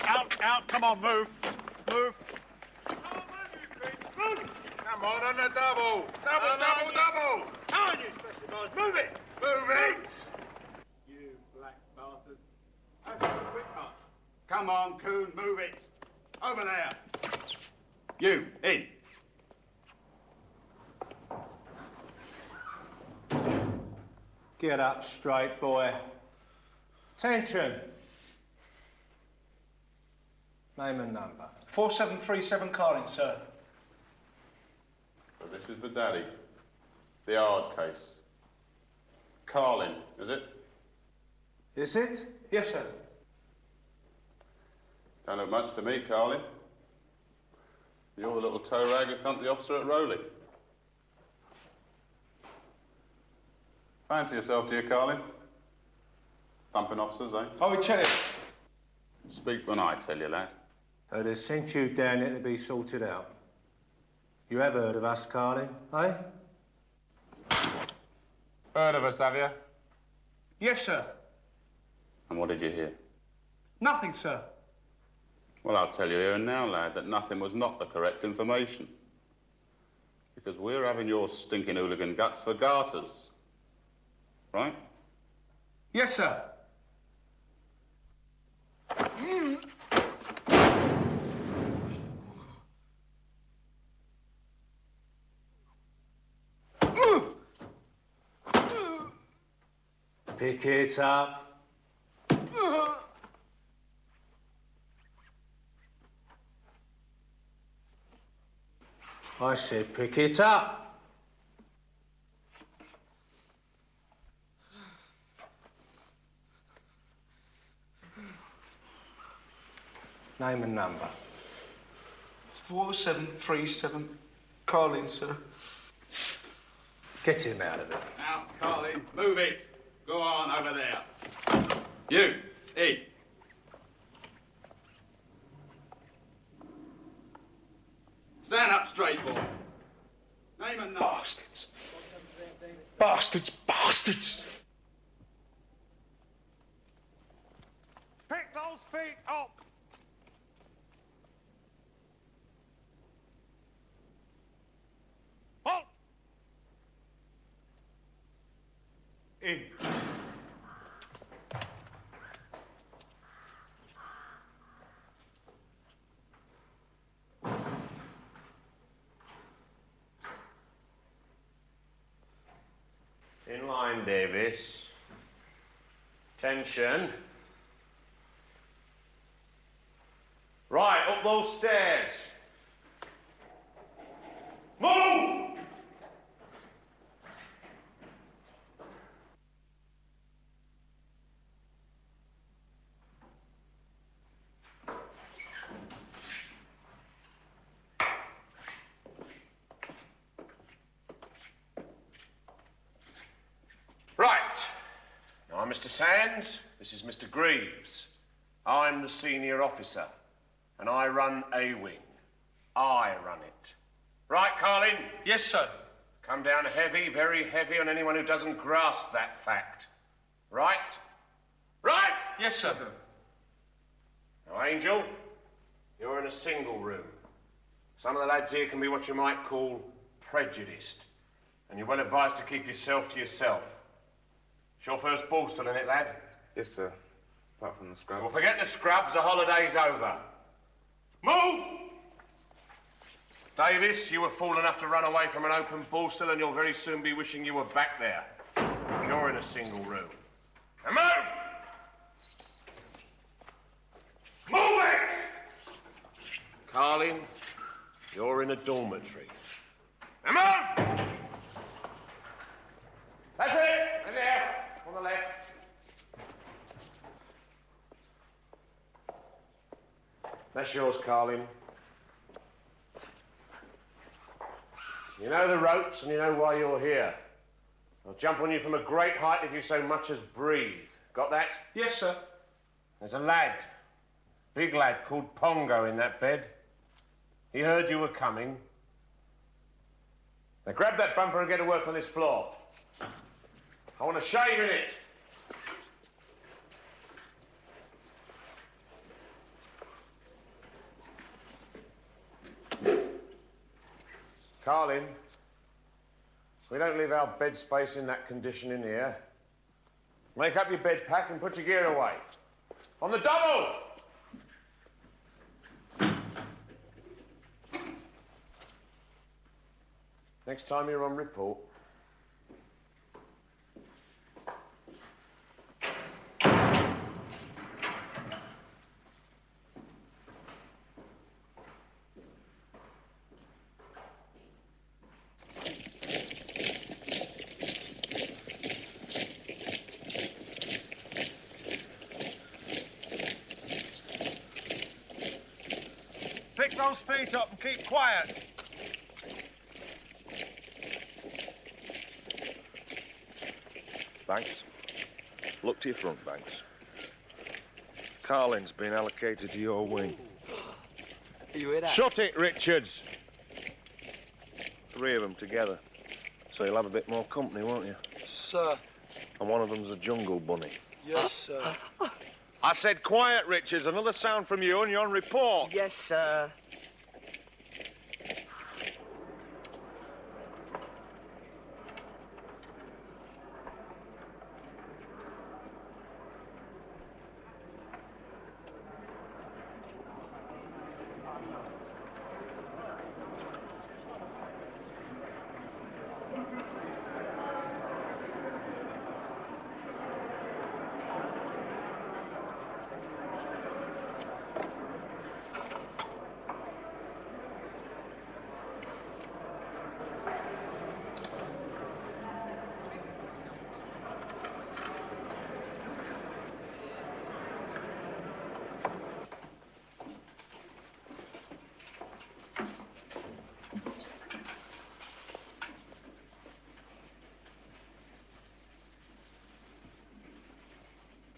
Out. Come on, move. Move. Come on the double. Double. On you, special boys. Move it. You black bastard. That's a quick march. Come on, Coon, move it. Over there. You, in. Get up straight, boy. Attention. Name and number. 4737 Carlin, sir. Well, this is the daddy. The hard case. Carlin, is it? Is it? Yes, sir. Don't look much to me, Carlin. You're the little toe rag who thumped the officer at Rowley. Fancy yourself, dear Carlin. Thumping officers, eh? I will tell you. Speak when I tell you, lad. They sent you down here to be sorted out. You have heard of us, Carlin, eh? Heard of us, have you? Yes, sir. And what did you hear? Nothing, sir. Well, I'll tell you here and now, lad, that nothing was not the correct information. Because we're having your stinking hooligan guts for garters. Right? Yes, sir. Pick it up. I said pick it up. Name and number. 4737 Carlin, sir. Get him out of it. Out, Carlin. Move it. Go on over there. You, in. Stand up straight, boy. Name and number. Bastards. Bastards. Pick those feet up. Halt. In. In line, Davis. Attention. Right, up those stairs. Move! Right. Now, I'm Mr. Sands. This is Mr. Greaves. I'm the senior officer, and I run A wing. I run it. Right, Carlin? Yes, sir. Come down heavy, very heavy on anyone who doesn't grasp that fact. Right? Right? Yes, sir. Now, Angel, you're in a single room. Some of the lads here can be what you might call prejudiced, and you're well advised to keep yourself to yourself. It's your first Borstal, isn't it, lad? Yes, sir. Apart from the scrub. Well, forget the scrubs. The holiday's over. Move! Davis, you were fool enough to run away from an open Borstal, and you'll very soon be wishing you were back there. You're in a single room. Now move! Move it! Carlin, you're in a dormitory. Now move! That's it! In there! On the left. That's yours, Carlin. You know the ropes and you know why you're here. I'll jump on you from a great height if you so much as breathe. Got that? Yes, sir. There's a lad, big lad called Pongo in that bed. He heard you were coming. Now grab that bumper and get to work on this floor. I want to shave in it. Carlin, we don't leave our bed space in that condition in here. Make up your bed pack and put your gear away. On the double! Next time you're on report. Pick those feet up and keep quiet. Banks, look to your front, Banks. Carlin's been allocated to your wing. Are you hear that? Shut it, Richards! 3 of them together. So you'll have a bit more company, won't you? Sir. And one of them's a jungle bunny. Yes, sir. I said quiet, Richards. Another sound from you and you're on report. Yes, sir.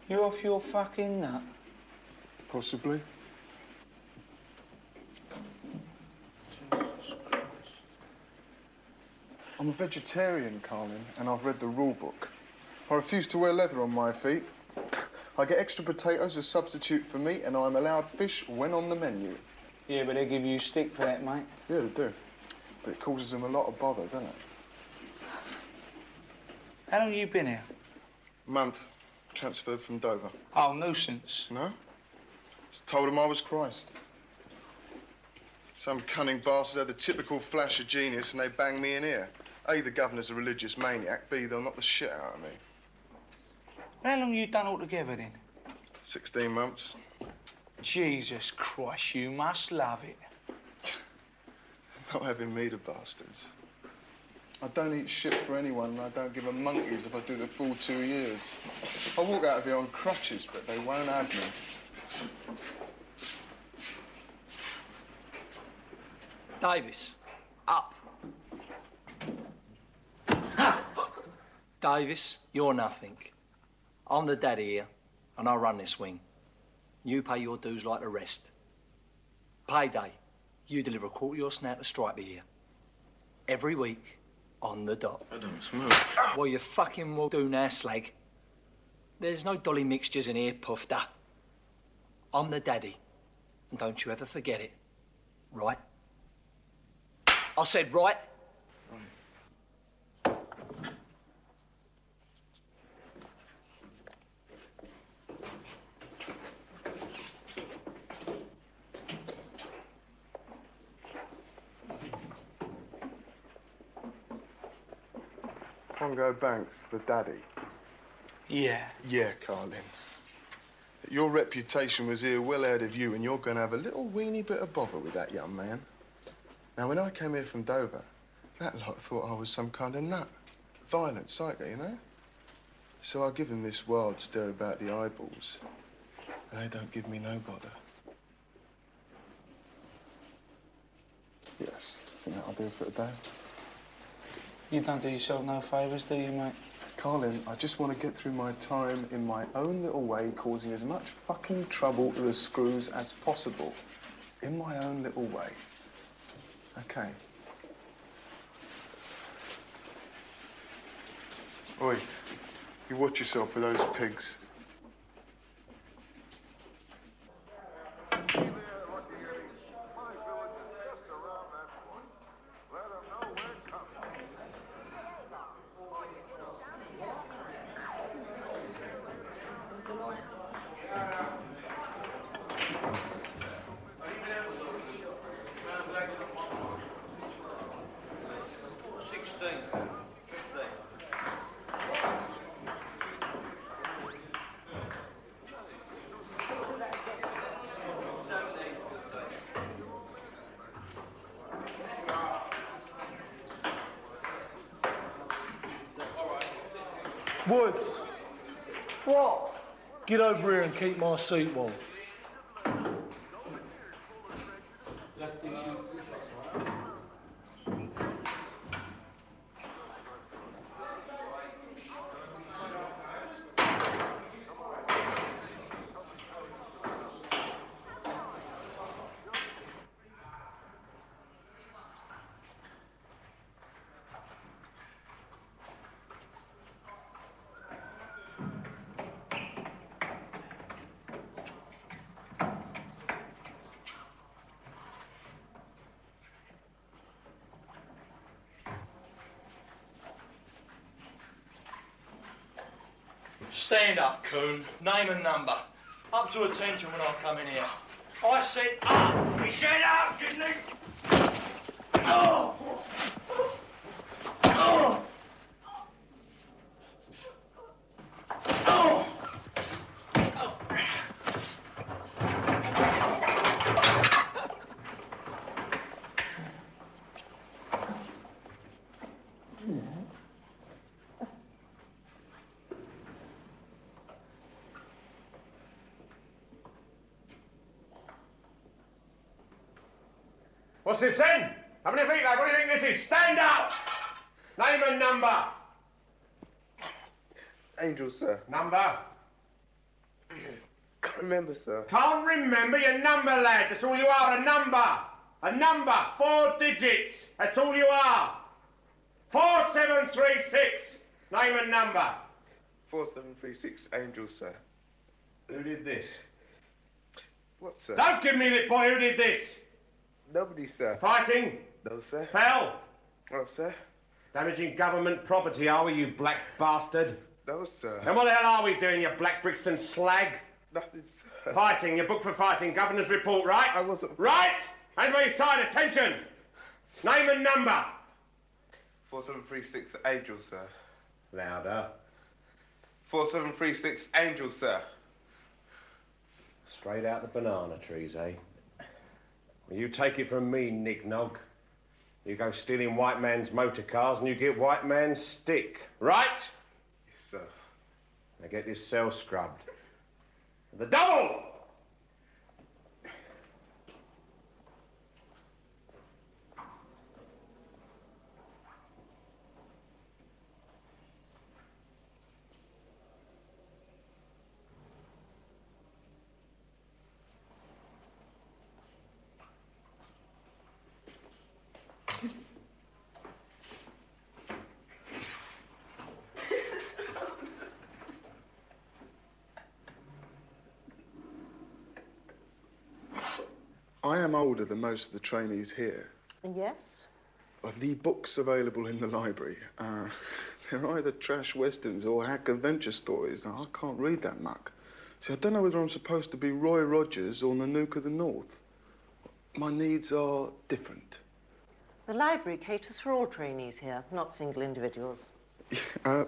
You off your fucking nut? Possibly. I'm a vegetarian, Carlin, and I've read the rule book. I refuse to wear leather on my feet. I get extra potatoes as substitute for meat, and I'm allowed fish when on the menu. Yeah, but they give you stick for that, mate. Yeah, they do. But it causes them a lot of bother, doesn't it? How long you been here? Month. Transferred from Dover. Oh, nuisance. No? Just told them I was Christ. Some cunning bastards had the typical flash of genius and they banged me in here. A, the governor's a religious maniac. B, they'll knock the shit out of me. How long you done altogether, then? 16 months. Jesus Christ, you must love it. Not having me, the bastards. I don't eat shit for anyone and I don't give a monkeys if I do the full 2 years. I walk out of here on crutches, but they won't have me. Davis, up. Davis, you're nothing. I'm the daddy here, and I run this wing. You pay your dues like the rest. Payday, you deliver a quarter of your snout to Stripe here. Every week, on the dot. I don't smoke. Well, you fucking will do now, slag. There's no dolly mixtures in here, pufter. I'm the daddy, and don't you ever forget it. Right? I said right. Congo Banks, the daddy. Yeah. Yeah, Carlin. Your reputation was here well ahead of you, and you're going to have a little weeny bit of bother with that young man. Now, when I came here from Dover, that lot thought I was some kind of nut. Violent psycho, you know? So I give them this wild stare about the eyeballs, and they don't give me no bother. Yes, I think that'll do it for today. You don't do yourself no favours, do you, mate? Carlin, I just want to get through my time in my own little way, causing as much fucking trouble to the screws as possible. In my own little way. Okay. Oi, you watch yourself with those pigs. My village is just around that point. Let them know Woods. What? Get over here and keep my seat warm. Stand up, coon. Name and number. Up to attention when I come in here. I said up! He said up, didn't he? Oh! Oh! Oh! What's this then? How many feet, lad? What do you think this is? Stand up! Name and number. Angel, sir. Number? Can't remember, sir. Can't remember your number, lad. That's all you are, a number. A number, 4 digits. That's all you are. 4736. Name and number. 4736, Angel, sir. Who did this? What, sir? Don't give me this, boy. Who did this? Nobody, sir. Fighting? No, sir. Fell? No, sir. Damaging government property, are we, you black bastard? No, sir. And what the hell are we doing, you black Brixton slag? Nothing, sir. Fighting. You're booked for fighting. Governor's report, right? I wasn't... Right? Hands by your side. Attention. Name and number. 4736, Angel, sir. Louder. 4736, Angel, sir. Straight out the banana trees, eh? Well, you take it from me, Nick Nog. You go stealing white man's motor cars and you get white man's stick. Right? Yes, sir. Now get this cell scrubbed. The double! I am older than most of the trainees here. Yes? Of the books available in the library, they're either trash westerns or hack adventure stories. Now, I can't read that muck. See, I don't know whether I'm supposed to be Roy Rogers or Nanook of the North. My needs are different. The library caters for all trainees here, not single individuals.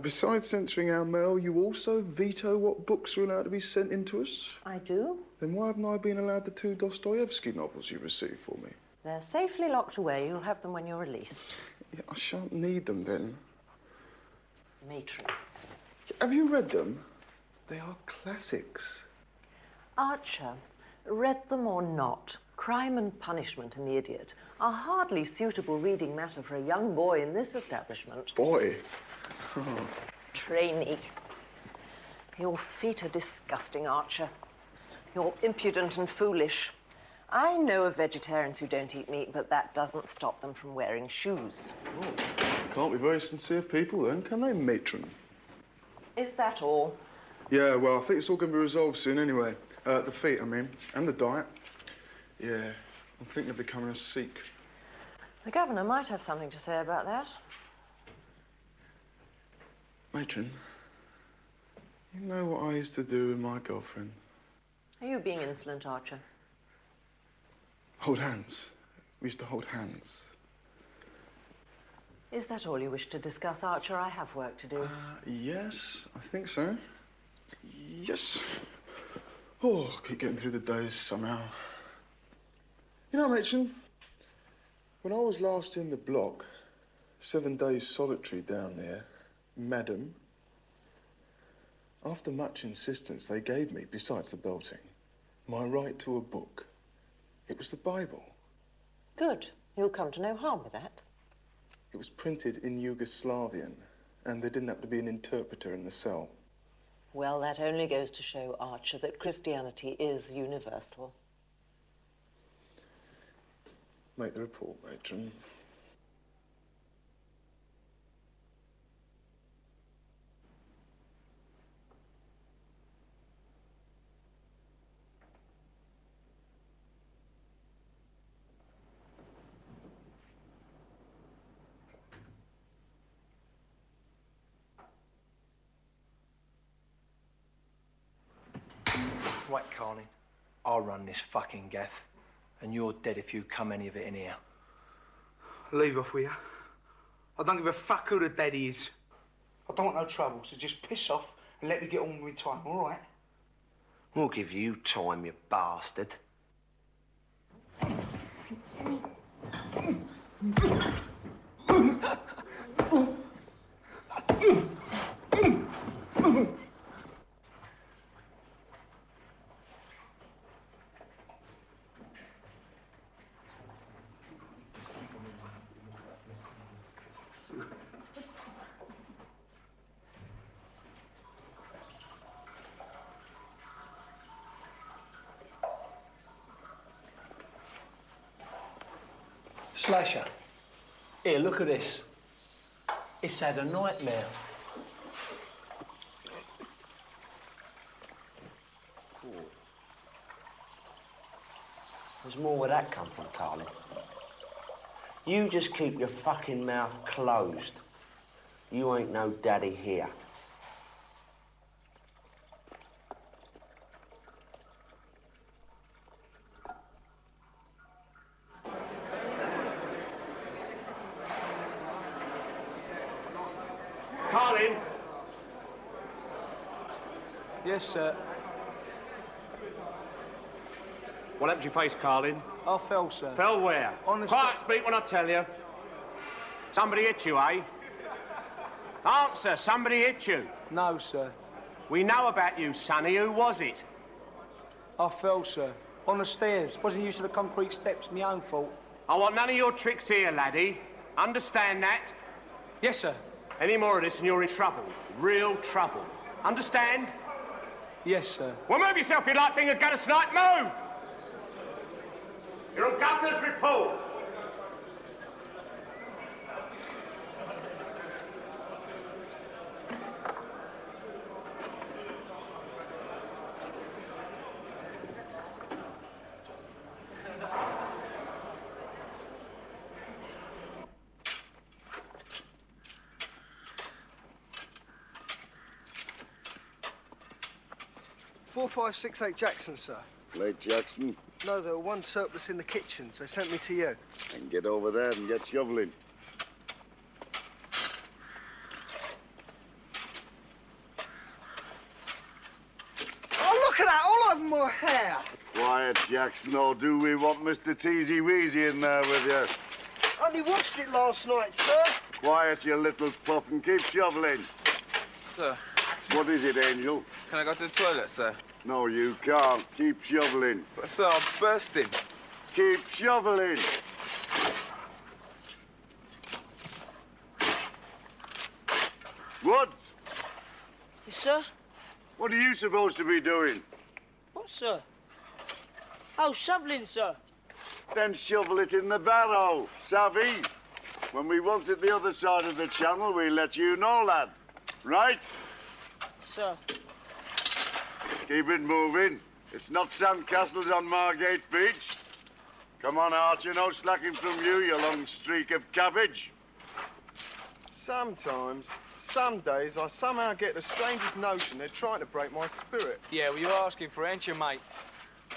Besides censoring our mail, you also veto what books are allowed to be sent in to us? I do. Then why haven't I been allowed the 2 Dostoevsky novels you received for me? They're safely locked away. You'll have them when you're released. Yeah, I shan't need them then. Matron. Have you read them? They are classics. Archer, read them or not, Crime and Punishment and The Idiot are hardly suitable reading matter for a young boy in this establishment. Boy. Trainee. Your feet are disgusting, Archer. You're impudent and foolish. I know of vegetarians who don't eat meat, but that doesn't stop them from wearing shoes. Oh, can't be very sincere people then, can they, matron? Is that all? Yeah, well, I think it's all going to be resolved soon anyway. The feet, I mean, and the diet. Yeah, I'm thinking of becoming a Sikh. The governor might have something to say about that. Matron, you know what I used to do with my girlfriend? Are you being insolent, Archer? Hold hands. We used to hold hands. Is that all you wish to discuss, Archer? I have work to do. Yes, I think so. Yes. Oh, I'll keep getting through the days somehow. You know, Mädchen, when I was last in the block, 7 days solitary down there, madam, after much insistence, they gave me, besides the belting, my right to a book. It was the Bible. Good. You'll come to no harm with that. It was printed in Yugoslavian, and there didn't have to be an interpreter in the cell. Well, that only goes to show, Archer, that Christianity is universal. Make the report, Matron. Right, Carlin. I'll run this fucking gaff, and you're dead if you come any of it in here. Leave off with you. I don't give a fuck who the daddy is. I don't want no trouble, so just piss off and let me get on with time, all right? We'll give you time, you bastard. Slasher, here, look at this. It's had a nightmare. There's more where that come from, Carlin. You just keep your fucking mouth closed. You ain't no daddy here. Carlin! Yes, sir. What happened to your face, Carlin? I fell, sir. Fell where? On the Quiet, speak when I tell you. Somebody hit you, eh? Answer, somebody hit you. No, sir. We know about you, Sonny. Who was it? I fell, sir. On the stairs. Wasn't used to the concrete steps. My own fault. I want none of your tricks here, laddie. Understand that? Yes, sir. Any more of this and you're in trouble. Real trouble. Understand? Yes, sir. Well, move yourself, you like being a gutter snipe. Move! You're on Governor's report. Four, 5, 6, 8 Jackson, sir. Late Jackson, No, there were one surplus in the kitchen, so they sent me to you. and get over there and get shoveling. Oh, look at that, all over my hair. Quiet, Jackson, or do we want Mr. Teasy Weezy in there with you? I only watched it last night, sir. Quiet, you little pup, and keep shoveling. Sir, What is it, Angel? can I go to the toilet, sir? No, you can't. Keep shoveling. But, sir, I'm bursting. Keep shoveling. Woods, Yes, sir? what are you supposed to be doing? What, sir? Oh, shoveling, sir. Then shovel it in the barrow, savvy? When we want it the other side of the channel, we let you know, lad. Right? Sir. Keep it moving. It's not sandcastles on Margate Beach. Come on, Archer, no slacking from you, you long streak of cabbage. Sometimes, some days, I somehow get the strangest notion they're trying to break my spirit. Yeah, well, you're asking for it, ain't you, mate?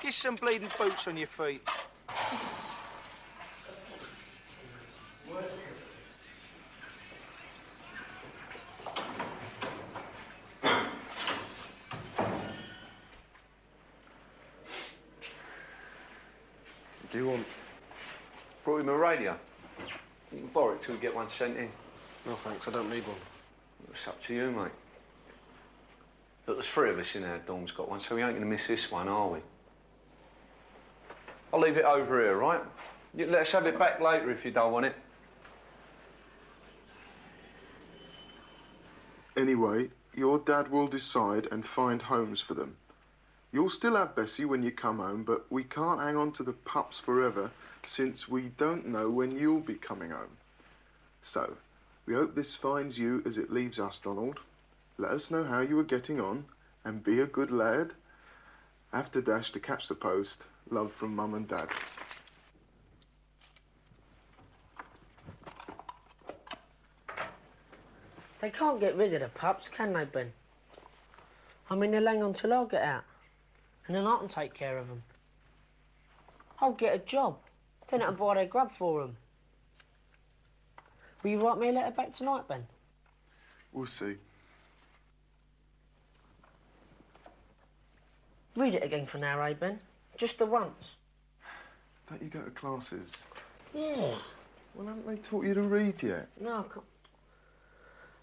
Get some bleeding boots on your feet. What do you want? Brought him a radio. You can borrow it till we get one sent in. No, thanks. I don't need one. It's up to you, mate. But there's 3 of us in our dorm's got one, so we ain't going to miss this one, are we? I'll leave it over here, right? You let us have it back later if you don't want it. Anyway, your dad will decide and find homes for them. You'll still have Bessie when you come home, but we can't hang on to the pups forever since we don't know when you'll be coming home. So, we hope this finds you as it leaves us, Donald. Let us know how you are getting on, and be a good lad. After dash to catch the post. Love from Mum and Dad. They can't get rid of the pups, can they, Ben? I mean, they'll hang on till I get out. And then I can take care of them. I'll get a job. Then I can buy their grub for them. Will you write me a letter back tonight, Ben? We'll see. Read it again for now, eh, Ben? Just the once. Don't you go to classes? Yeah. Well, haven't they taught you to read yet? No,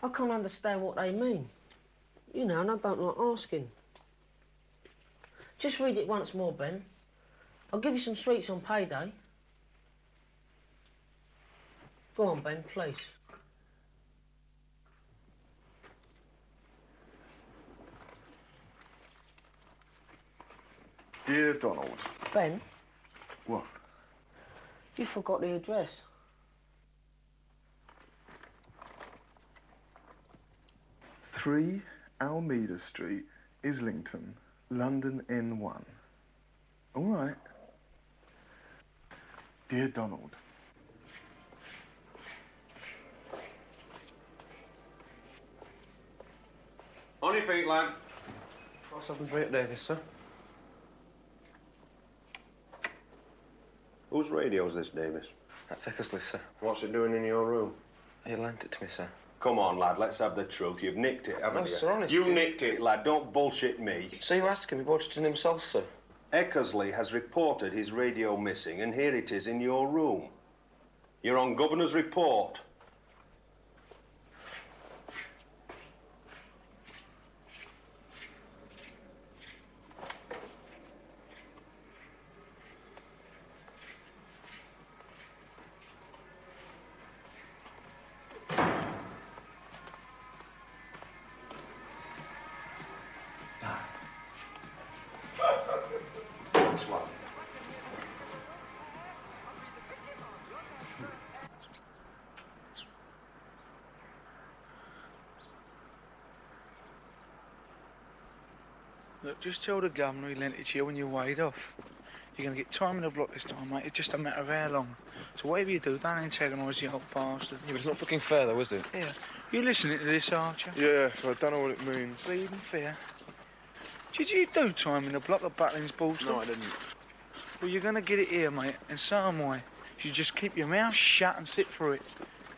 I can't understand what they mean. You know, and I don't like asking. Just read it once more, Ben. I'll give you some sweets on payday. Go on, Ben, please. Dear Donald. Ben? What? You forgot the address. Three Almeida Street, Islington, London N1. All right. Dear Donald. On your feet, lad. 473 Davis, sir. Whose radio's this, Davis? That's Eckersley's, sir. What's it doing in your room? He lent it to me, sir. Come on, lad, let's have the truth. You've nicked it, haven't No, you? sir, honest. You nicked it, lad. Don't bullshit me. So you ask him, he bought it in himself, sir. Eckersley has reported his radio missing, and here it is in your room. You're on Governor's report. Look, just tell the governor he lent it to you when you weighed off. You're going to get time in the block this time, mate. It's just a matter of how long. So whatever you do, don't antagonise the old bastard. Yeah, but it's not fucking fair, though, is it? Yeah. You listening to this, Archer? Yeah, I don't know what it means. Bleeding fair. Did you do time in the block of Butlins, Borstal? No, I didn't. Well, you're going to get it here, mate, in some way. You just keep your mouth shut and sit through it.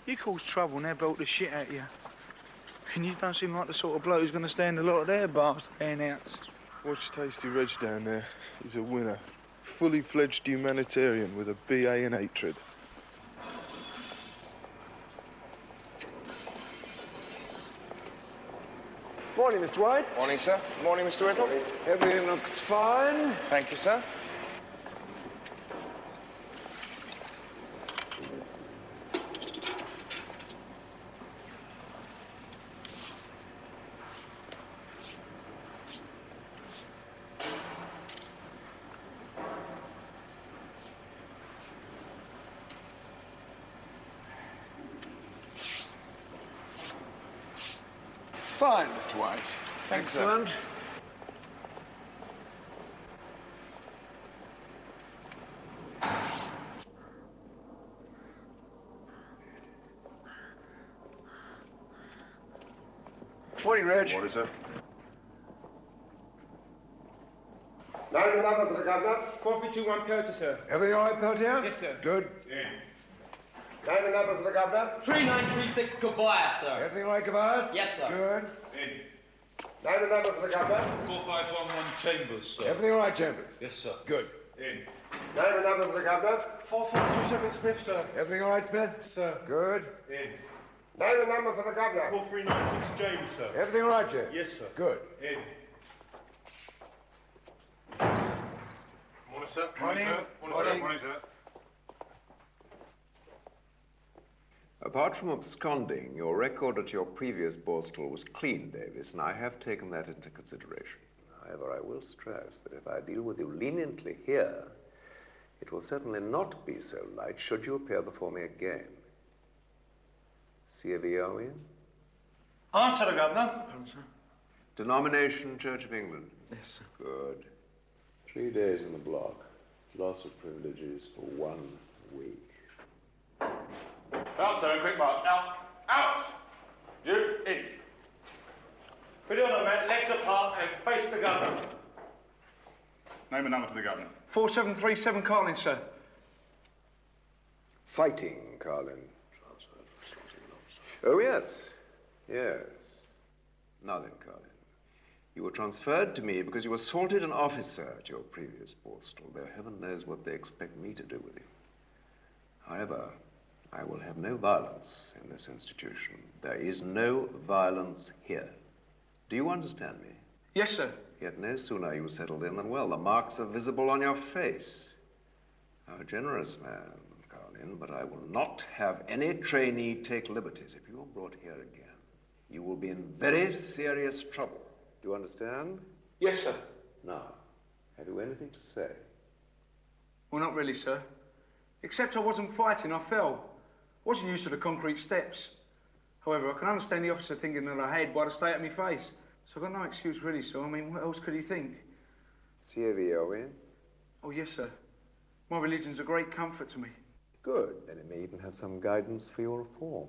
You cause trouble and they'll belt the shit out of you. And you don't seem like the sort of bloke who's going to stand a lot of their bastard handouts. Watch Tasty Reg down there. He's a winner. Fully fledged humanitarian with a BA in hatred. Morning, Mr. White. Morning, sir. Morning, Mr. Whittle. Everything looks fine. Thank you, sir. Fine, Mr. White. Excellent. Sir. Morning, Reg. What is it? Line number for the governor. Coffee 2-1 Pelter, sir. Everything all right, Peltier? Yes, sir. Good. Line number for the governor. 3936 Kabaya, sir. Everything all right, Cavas? Yes, sir. Good. Line number for the governor. 4511 Chambers, sir. Everything all right, Chambers? Yes, sir. Good. In. Name and number for the governor. 4527 Smith, sir. Everything all right, Smith? Sir. Good. In. Name and number for the governor. 4396 James, sir. Everything all right, James? Yes, sir. Good. In. Morning, sir. Morning. Morning, sir. Apart from absconding, your record at your previous Borstal was clean, Davis, and I have taken that into consideration. However, I will stress that if I deal with you leniently here, it will certainly not be so light should you appear before me again. C.A.V.O. in? Answer the governor. Denomination, Church of England? Yes, sir. Good. 3 days in the block. Loss of privileges for 1 week. Out, turn, quick march. Out. Out! You, in. Put it on the mat, legs apart, and face the governor. Name and number for the governor. 4737 Carlin, sir. Fighting, Carlin. Oh, yes. Yes. Now then, Carlin. You were transferred to me because you assaulted an officer at your previous Borstal, though heaven knows what they expect me to do with you. However, I will have no violence in this institution. There is no violence here. Do you understand me? Yes, sir. Yet no sooner are you settled in than, well, the marks are visible on your face. I'm a generous man, Carlin, but I will not have any trainee take liberties. If you are brought here again, you will be in very serious trouble. Do you understand? Yes, sir. Now, have you anything to say? Well, not really, sir. Except I wasn't fighting, I fell. Wasn't used to the concrete steps. However, I can understand the officer thinking that I had by the state of my face. So I've got no excuse, really, sir. I mean, what else could he think? C.A.V.O. in? Oh, yes, sir. My religion's a great comfort to me. Good. Then it may even have some guidance for your reform.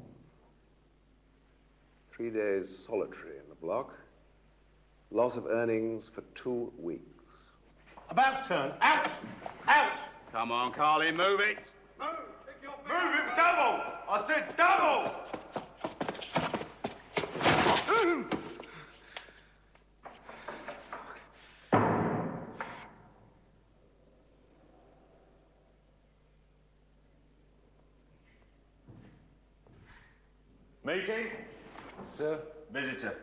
3 days solitary in the block. Loss of earnings for 2 weeks. About turn. Out! Out! Come on, Carlin, move it. Move! Move it double! I said double! Meeting? Sir. Visitor.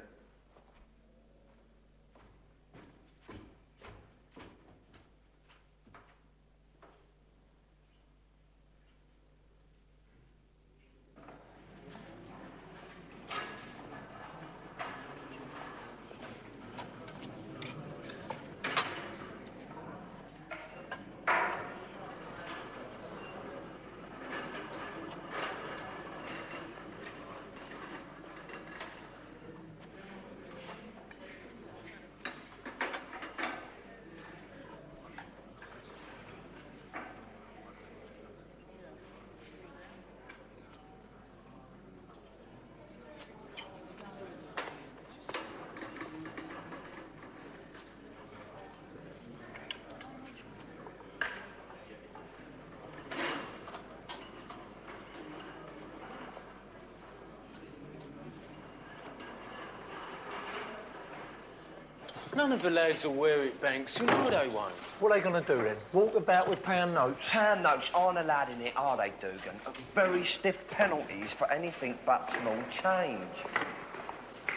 None of the lads will wear it, Banks. You know they won't. What are they going to do then? Walk about with pound notes? Pound notes aren't allowed in it, are they, Dugan? Very stiff penalties for anything but small change.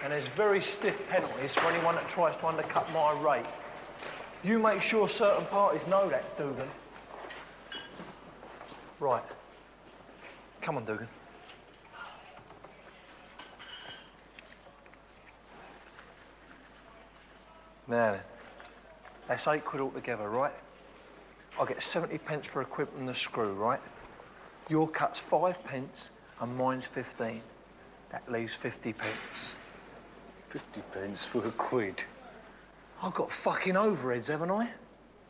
And there's very stiff penalties for anyone that tries to undercut my rate. You make sure certain parties know that, Dugan. Right. Come on, Dugan. Now then, that's 8 quid altogether, right? I get 70 pence for equipping the screw, right? Your cut's 5 pence and mine's 15. That leaves 50 pence. 50 pence for a quid. I've got fucking overheads, haven't I?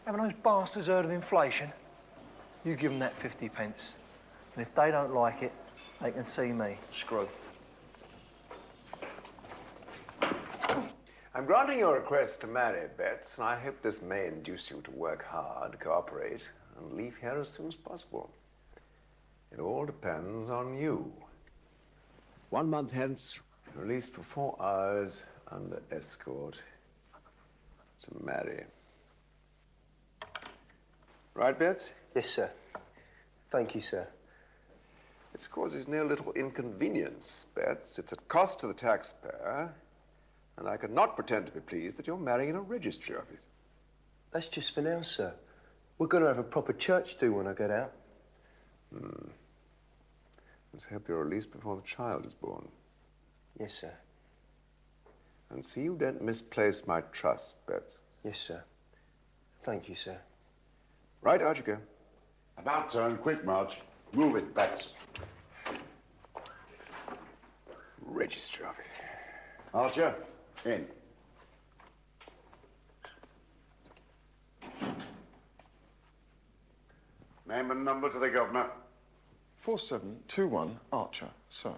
Haven't those bastards heard of inflation? You give them that 50 pence. And if they don't like it, they can see me. Screw. I'm granting your request to marry, Betts, and I hope this may induce you to work hard, cooperate, and leave here as soon as possible. It all depends on you. 1 month hence, released for 4 hours under escort to marry. Right, Betts? Yes, sir. Thank you, sir. This causes no little inconvenience, Betts. It's at cost to the taxpayer, and I cannot pretend to be pleased that you're marrying a registry office. That's just for now, sir. We're going to have a proper church do when I get out. Let's hope you're released before the child is born. Yes, sir. And see you don't misplace my trust, Betts. Yes, sir. Thank you, sir. Right, out you go. About turn, quick march. Move it, Betts. Registry office. Archer, in. Name and number to the governor. 4721 Archer, sir.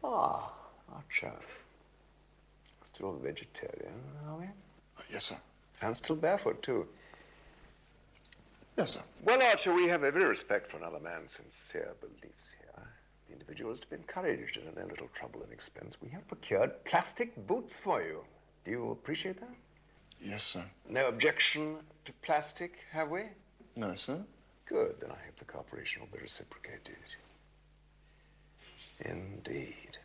Ah, Archer. Still a vegetarian, are we? Yes, sir. And still barefoot, too. Yes, sir. Well, Archer, we have every respect for another man's sincere beliefs here. The individual is to be encouraged, and at no little trouble and expense, we have procured plastic boots for you. Do you appreciate that? Yes, sir. No objection to plastic, have we? No, sir. Good, then I hope the corporation will be reciprocated. Indeed.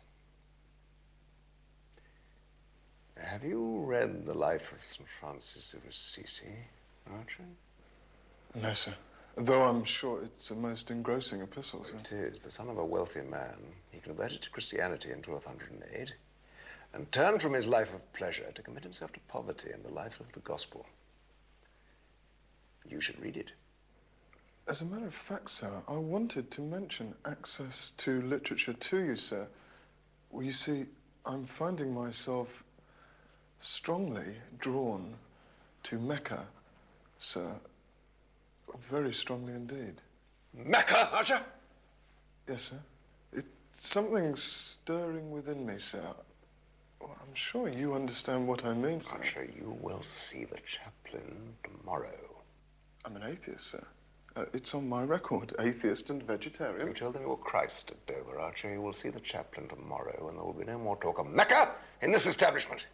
Have you read The Life of St. Francis of Assisi, Archer? No, sir. Though I'm sure it's a most engrossing epistle, sir. It is. The son of a wealthy man. He converted to Christianity in 1208 and turned from his life of pleasure to commit himself to poverty and the life of the gospel. You should read it. As a matter of fact, sir, I wanted to mention access to literature to you, sir. Well, you see, I'm finding myself strongly drawn to Mecca, sir. Very strongly indeed. Mecca, Archer? Yes, sir. It's something stirring within me, sir. Well, I'm sure you understand what I mean, sir. Archer, you will see the chaplain tomorrow. I'm an atheist, sir. It's on my record, atheist and vegetarian. You tell them you're Christ at Dover, Archer. You will see the chaplain tomorrow, and there will be no more talk of Mecca in this establishment.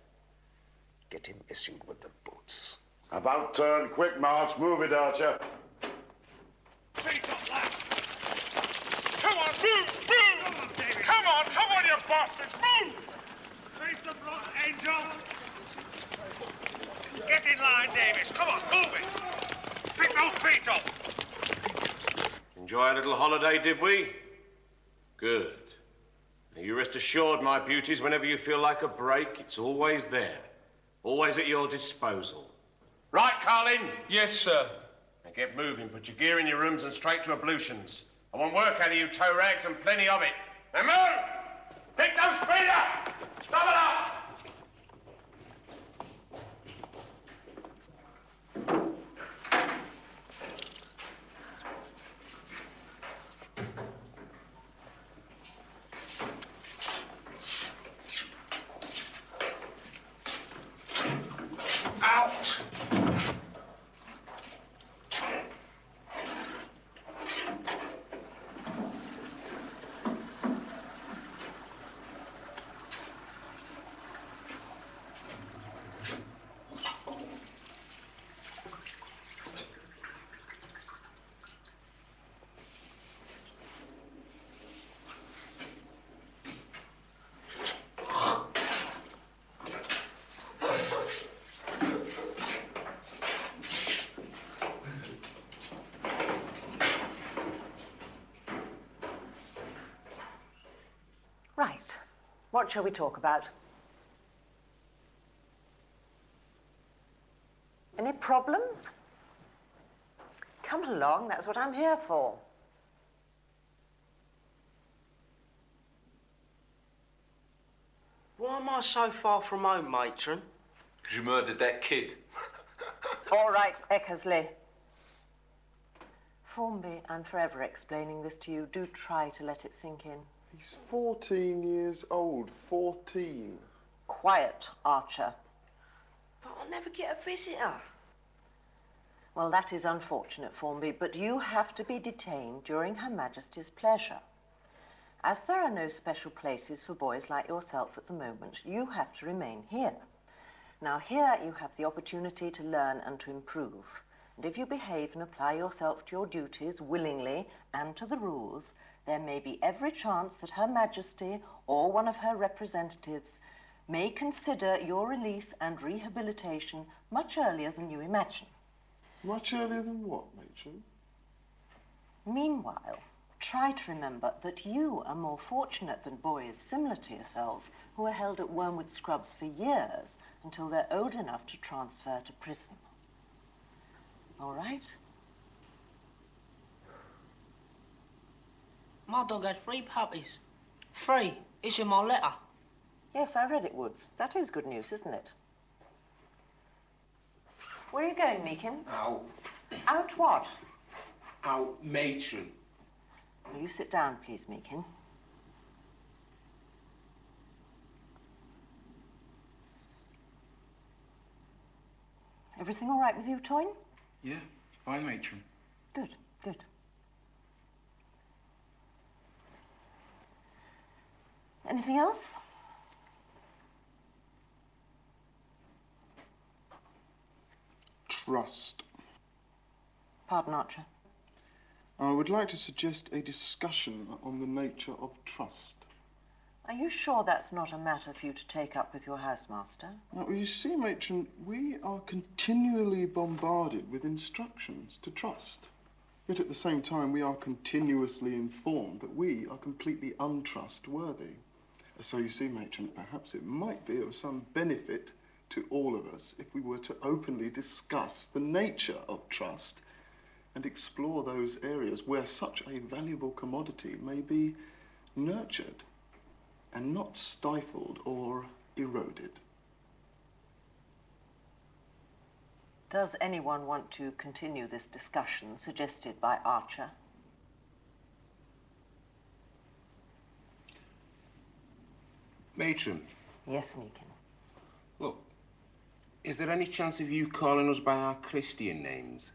Get him issued with the boots. About turn, quick march. Move it, Archer. Feet up, lad. Come on, move, move! Come on, you bastards, move! Face the front, Angel. Get in line, Davis. Come on, move it. Pick those feet up. Enjoy a little holiday, did we? Good. Now, you rest assured, my beauties, whenever you feel like a break, it's always there. Always at your disposal. Right, Carlin? Yes, sir. Now get moving. Put your gear in your rooms and straight to ablutions. I want work out of you tow rags and plenty of it. Now move! Pick those feet up! Stop it up! Out! Right. What shall we talk about? Any problems? Come along, that's what I'm here for. Why am I so far from home, matron? Because you murdered that kid. All right, Eckersley. Formby, I'm forever explaining this to you. Do try to let it sink in. He's 14 years old. 14. Quiet, Archer. But I'll never get a visitor. Well, that is unfortunate, Formby, but you have to be detained during Her Majesty's pleasure. As there are no special places for boys like yourself at the moment, you have to remain here. Now, here you have the opportunity to learn and to improve. And if you behave and apply yourself to your duties willingly and to the rules, there may be every chance that Her Majesty or one of her representatives may consider your release and rehabilitation much earlier than you imagine. Much earlier than what, matron? Meanwhile, try to remember that you are more fortunate than boys similar to yourself who are held at Wormwood Scrubs for years until they're old enough to transfer to prison. All right? My dog had 3 puppies. 3. It's in my letter. Yes, I read it, Woods. That is good news, isn't it? Where are you going, Meakin? Out. Out what? Out, matron. Will you sit down, please, Meakin? Everything all right with you, Toyne? Yeah, fine, matron. Good, good. Anything else? Trust. Pardon, Archer. I would like to suggest a discussion on the nature of trust. Are you sure that's not a matter for you to take up with your housemaster? Now, you see, matron, we are continually bombarded with instructions to trust. Yet at the same time, we are continuously informed that we are completely untrustworthy. So you see, matron, perhaps it might be of some benefit to all of us if we were to openly discuss the nature of trust and explore those areas where such a valuable commodity may be nurtured and not stifled or eroded. Does anyone want to continue this discussion suggested by Archer? Matron. Yes, Meakin. Look, is there any chance of you calling us by our Christian names?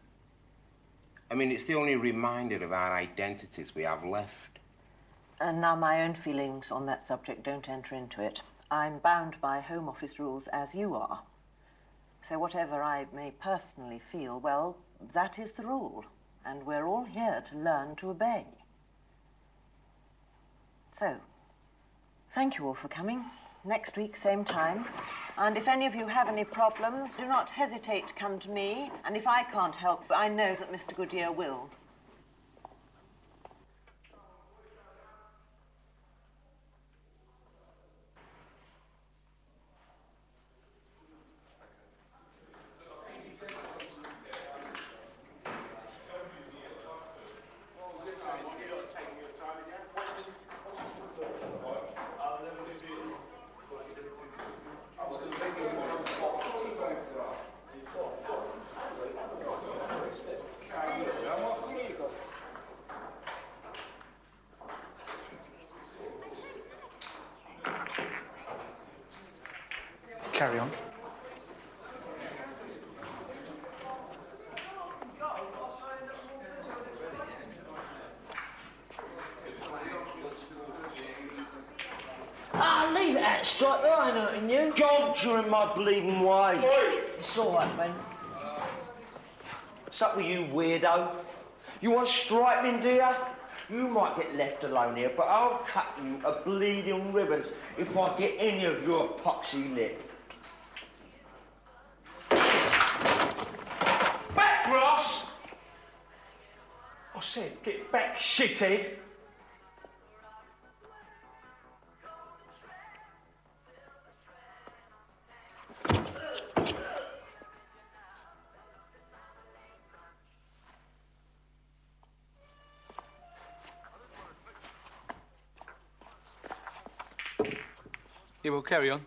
I mean, it's the only reminder of our identities we have left. And now my own feelings on that subject don't enter into it. I'm bound by Home Office rules as you are. So whatever I may personally feel, well, that is the rule. And we're all here to learn to obey. So, thank you all for coming. Next week, same time. And if any of you have any problems, do not hesitate to come to me. And if I can't help, I know that Mr. Goodyear will. Carry on. Ah, leave it out, Stripe. I ain't hurting you. God, you're in my bleeding way. It's all right, Ben. What's up with you, weirdo? You want striping, do you? You might get left alone here, but I'll cut you a bleeding ribbons if I get any of your epoxy lip. Back, Ross! I said, get back, shithead. Yeah, well, carry on.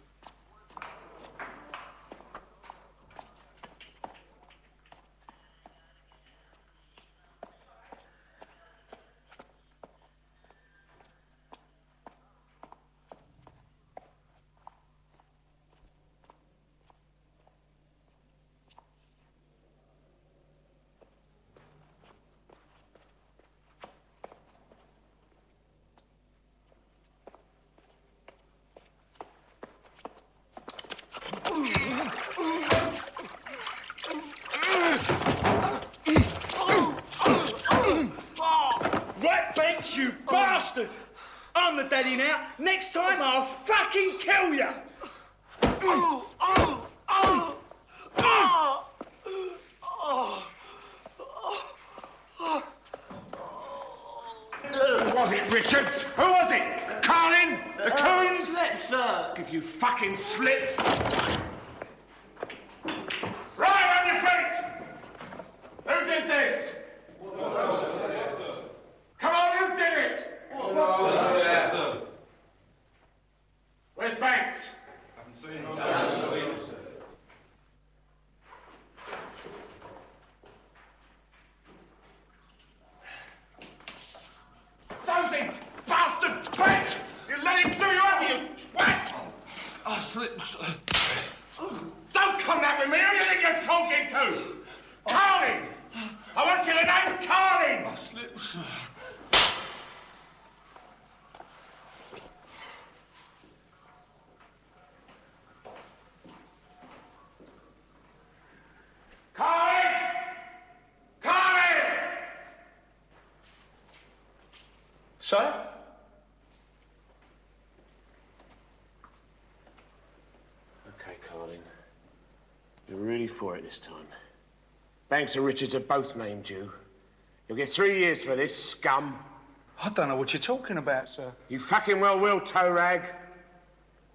close, you bastard! I'm the daddy now. Next time, I'll fucking kill you! Who was it, Richards? Who was it? Carlin? The Coons? Slip, sir. If you fucking slip. Right on your feet! Who did this? Come on, who did it? Where's Banks? Dozing bastard twit! You let him do you up, you twat! I slipped, sir. Don't come back with me! Who do you think you're talking to? Carlin! I want you to name Carlin! I slipped, sir. Carlin! Carlin! Sir? Okay, Carlin. You're really for it this time. Banks and Richards are both named you. You'll get 3 years for this, scum. I don't know what you're talking about, sir. You fucking well will, toe rag.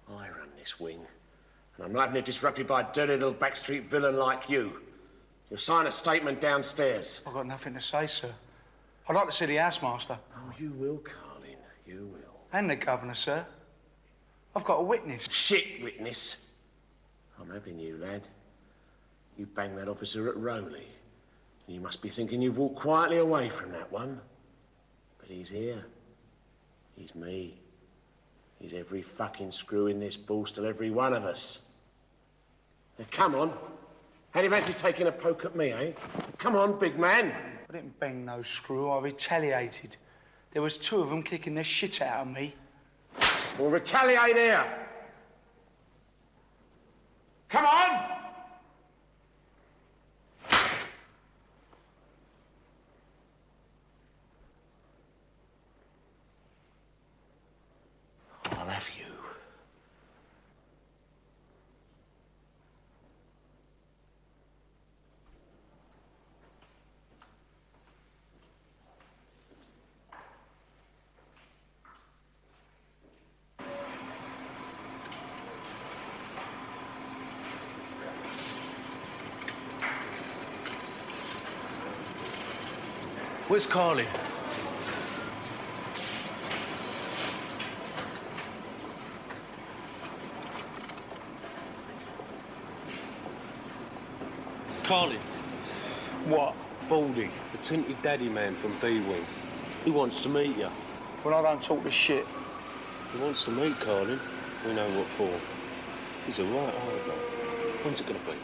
I run this wing, and I'm not having it disrupted by a dirty little backstreet villain like you. You'll sign a statement downstairs. I've got nothing to say, sir. I'd like to see the housemaster. Oh, you will, Carlin. You will. And the governor, sir. I've got a witness. Shit witness. I'm having you, lad. You banged that officer at Rowley. And you must be thinking you've walked quietly away from that one. But he's here. He's me. He's every fucking screw in this Borstal, every one of us. Now, come on. How do you fancy taking a poke at me, eh? Come on, big man. I didn't bang no screw. I retaliated. There was 2 of them kicking the shit out of me. Well, retaliate here. Come on! I'll have you. Where's Carlin? Carlin. What? Baldy, the tinted daddy man from B-Wing. He wants to meet you. Well, I don't talk the shit. He wants to meet Carlin. We know what for. He's a right hard man. When's it gonna be?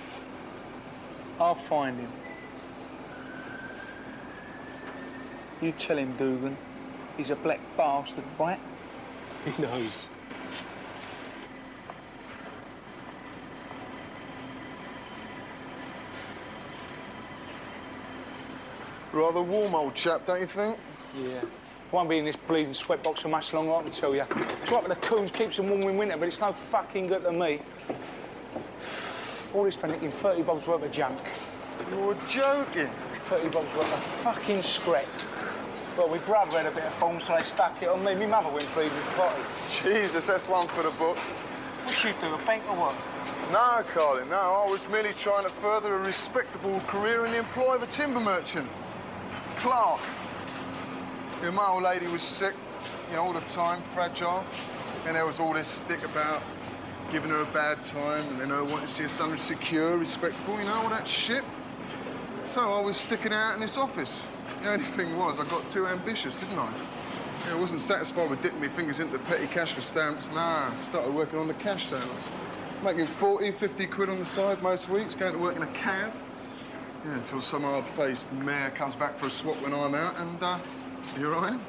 I'll find him. You tell him, Dugan. He's a black bastard, right? He knows. Rather warm, old chap, don't you think? Yeah. Won't be in this bleeding sweatbox for much longer, I can tell you. It's right with the coons, keeps them warm in winter, but it's no fucking good to me. All this for nicking 30 bobs worth of junk. You're joking. 30 bobs worth of fucking scrap. Well, my brother had a bit of form, so they stuck it on me. My mother went bleeding potty. Jesus, that's one for the book. What's you do, a bank or what? No, Carlin, no. I was merely trying to further a respectable career in the employ of a timber merchant. Clarke. You know, my old lady was sick, you know, all the time, fragile. And there was all this stick about giving her a bad time and then her wanting to see her son secure, respectable, you know, all that shit. So I was sticking out in this office. The only thing was, I got too ambitious, didn't I? Yeah, I wasn't satisfied with dipping my fingers into petty cash for stamps. Nah, started working on the cash sales. Making 40, 50 quid on the side most weeks, going to work in a cab. Yeah, until some hard-faced mayor comes back for a swap when I'm out, and here I am.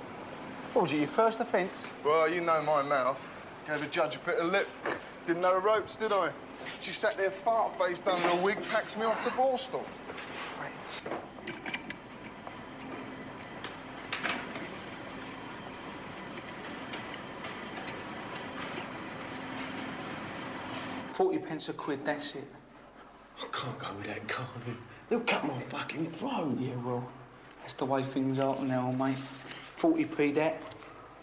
What was it, your first offence? Well, you know my mouth. Gave a judge a bit of lip. Didn't know the ropes, did I? She sat there fart-faced under a wig, packs me off the Borstal. 40p a quid, that's it. I can't go with that, Carlin. They'll cut my fucking throat. Yeah, well, that's the way things are now, mate. 40p that,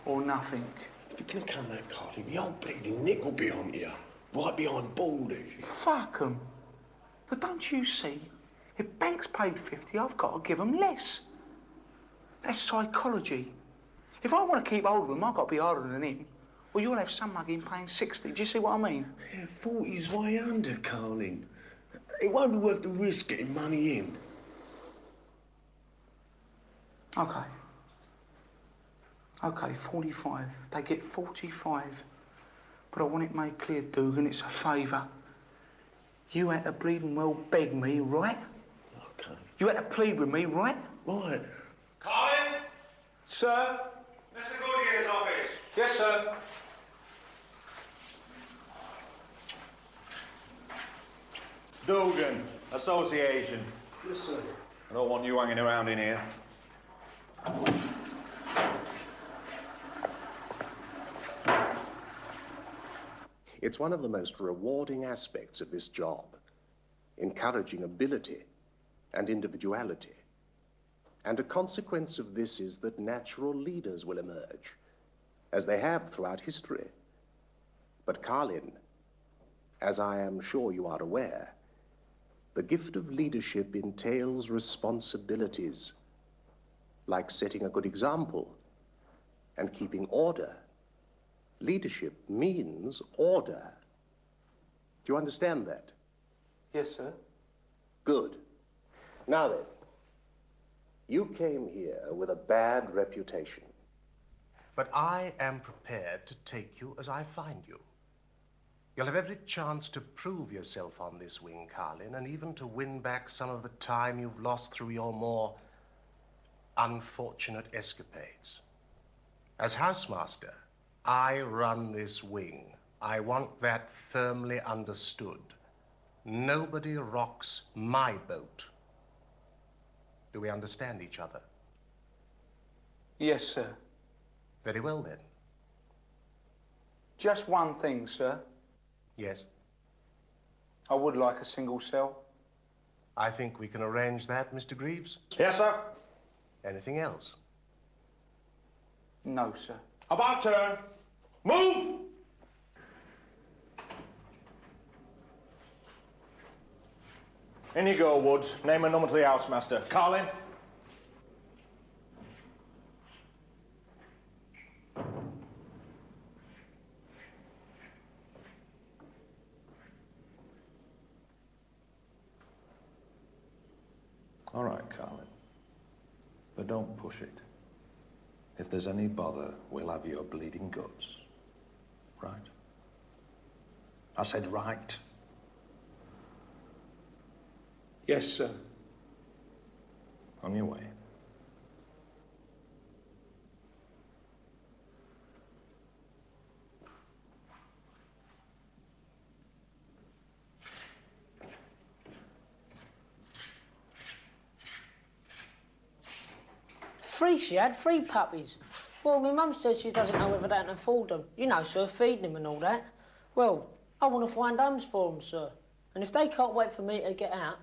or nothing. If you're gonna come that, Carlin, the old bleeding Nick will be on you. Right behind Baldy. Fuck 'em. But don't you see? If Banks paid 50, I've got to give 'em less. That's psychology. If I want to keep hold of him, I've got to be harder than him. Well, you'll have some mugging paying 60. Do you see what I mean? Yeah, 40's way under, Carlin. It won't be worth the risk getting money in. OK. OK, 45. They get 45. But I want it made clear, Dugan, it's a favour. You had to bleeding well beg me, right? OK. You had to plead with me, right? Right. Carlin? Sir? Mr. Goodyear's office. Yes, sir. Dugan, Association. Yes, sir. I don't want you hanging around in here. It's one of the most rewarding aspects of this job, encouraging ability and individuality. And a consequence of this is that natural leaders will emerge, as they have throughout history. But Carlin, as I am sure you are aware, the gift of leadership entails responsibilities, like setting a good example and keeping order. Leadership means order. Do you understand that? Yes, sir. Good. Now then, you came here with a bad reputation. But I am prepared to take you as I find you. You'll have every chance to prove yourself on this wing, Carlin, and even to win back some of the time you've lost through your more unfortunate escapades. As housemaster, I run this wing. I want that firmly understood. Nobody rocks my boat. Do we understand each other? Yes, sir. Very well, then. Just one thing, sir. Yes? I would like a single cell. I think we can arrange that, Mr. Greaves. Yes, sir. Anything else? No, sir. About turn. Move! In you go, Woods. Name and number to the housemaster. Carlin? All right, Carlin. But don't push it. If there's any bother, we'll have your bleeding guts. Right? I said right. Yes, sir. On your way. Three she had, 3 puppies. Well, my mum says she doesn't know whether they can afford them. You know, sir, feeding them and all that. Well, I want to find homes for them, sir. And if they can't wait for me to get out,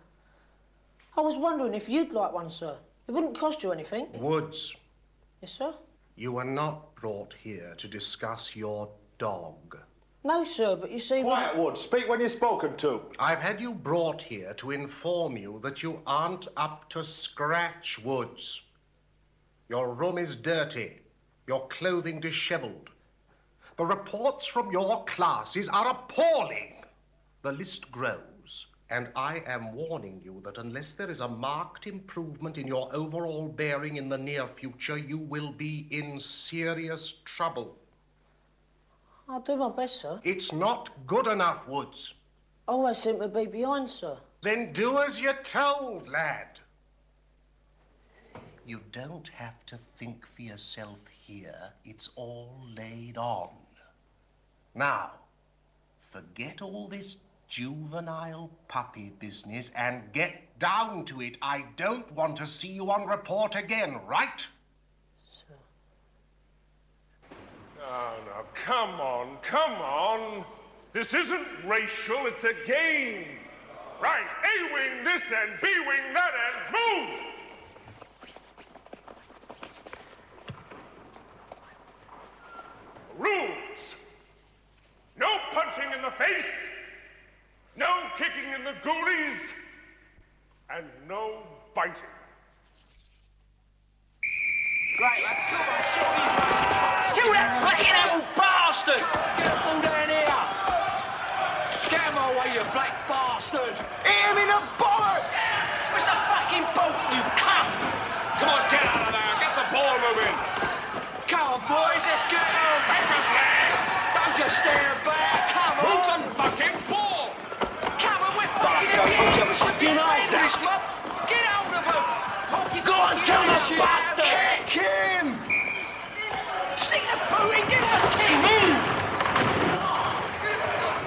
I was wondering if you'd like one, sir. It wouldn't cost you anything. Woods. Yes, sir? You were not brought here to discuss your dog. No, sir, but you see... Quiet, Woods. Speak when you're spoken to. I've had you brought here to inform you that you aren't up to scratch, Woods. Your room is dirty, your clothing disheveled. The reports from your classes are appalling. The list grows, and I am warning you that unless there is a marked improvement in your overall bearing in the near future, you will be in serious trouble. I'll do my best, sir. It's not good enough, Woods. I always seem to be behind, sir. Then do as you're told, lad. You don't have to think for yourself here. It's all laid on. Now, forget all this juvenile puppy business and get down to it. I don't want to see you on report again, right? No, come on, come on. This isn't racial, it's a game. Right, A wing this end, B wing that end, move! Rules. No punching in the face, no kicking in the ghoulies, and no biting. Great, let's go on, show these. You that fucking old bastard! Get them all down here! Get him away, you black bastard! Hit him in the bollocks! Where's the fucking boat, you cunt? Come on, get out of there, get the ball moving! Come on, boys, let's get him! Don't just stand back, come on! Move the fucking ball! Come on, we're fucking here! We should be nice to this mob! Get hold of him! Go on, kill the bastard! Kick him! Stick the boot in, give us kick! Move!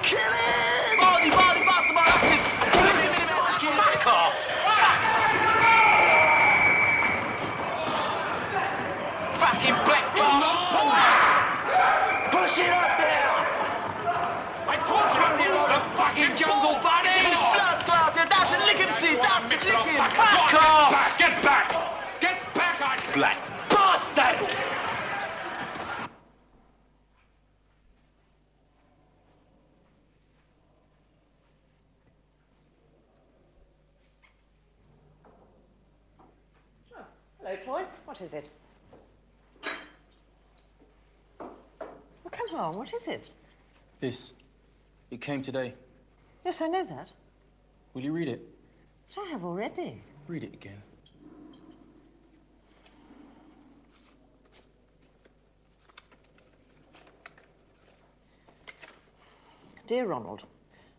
Kill him! Body, bastard, bastard! Fuck off! Fuck! Fucking black bastard! Push it up there! I told you to move the fucking jungle bunnies! Shut up! That's a lick him, see! That's a lick him! Fuck off! Get back! Get back, I say! Black bastard! Hello, Troy. What is it? Oh, come on, what is it? This. It came today. Yes, I know that. Will you read it? But I have already. Read it again. Dear Ronald,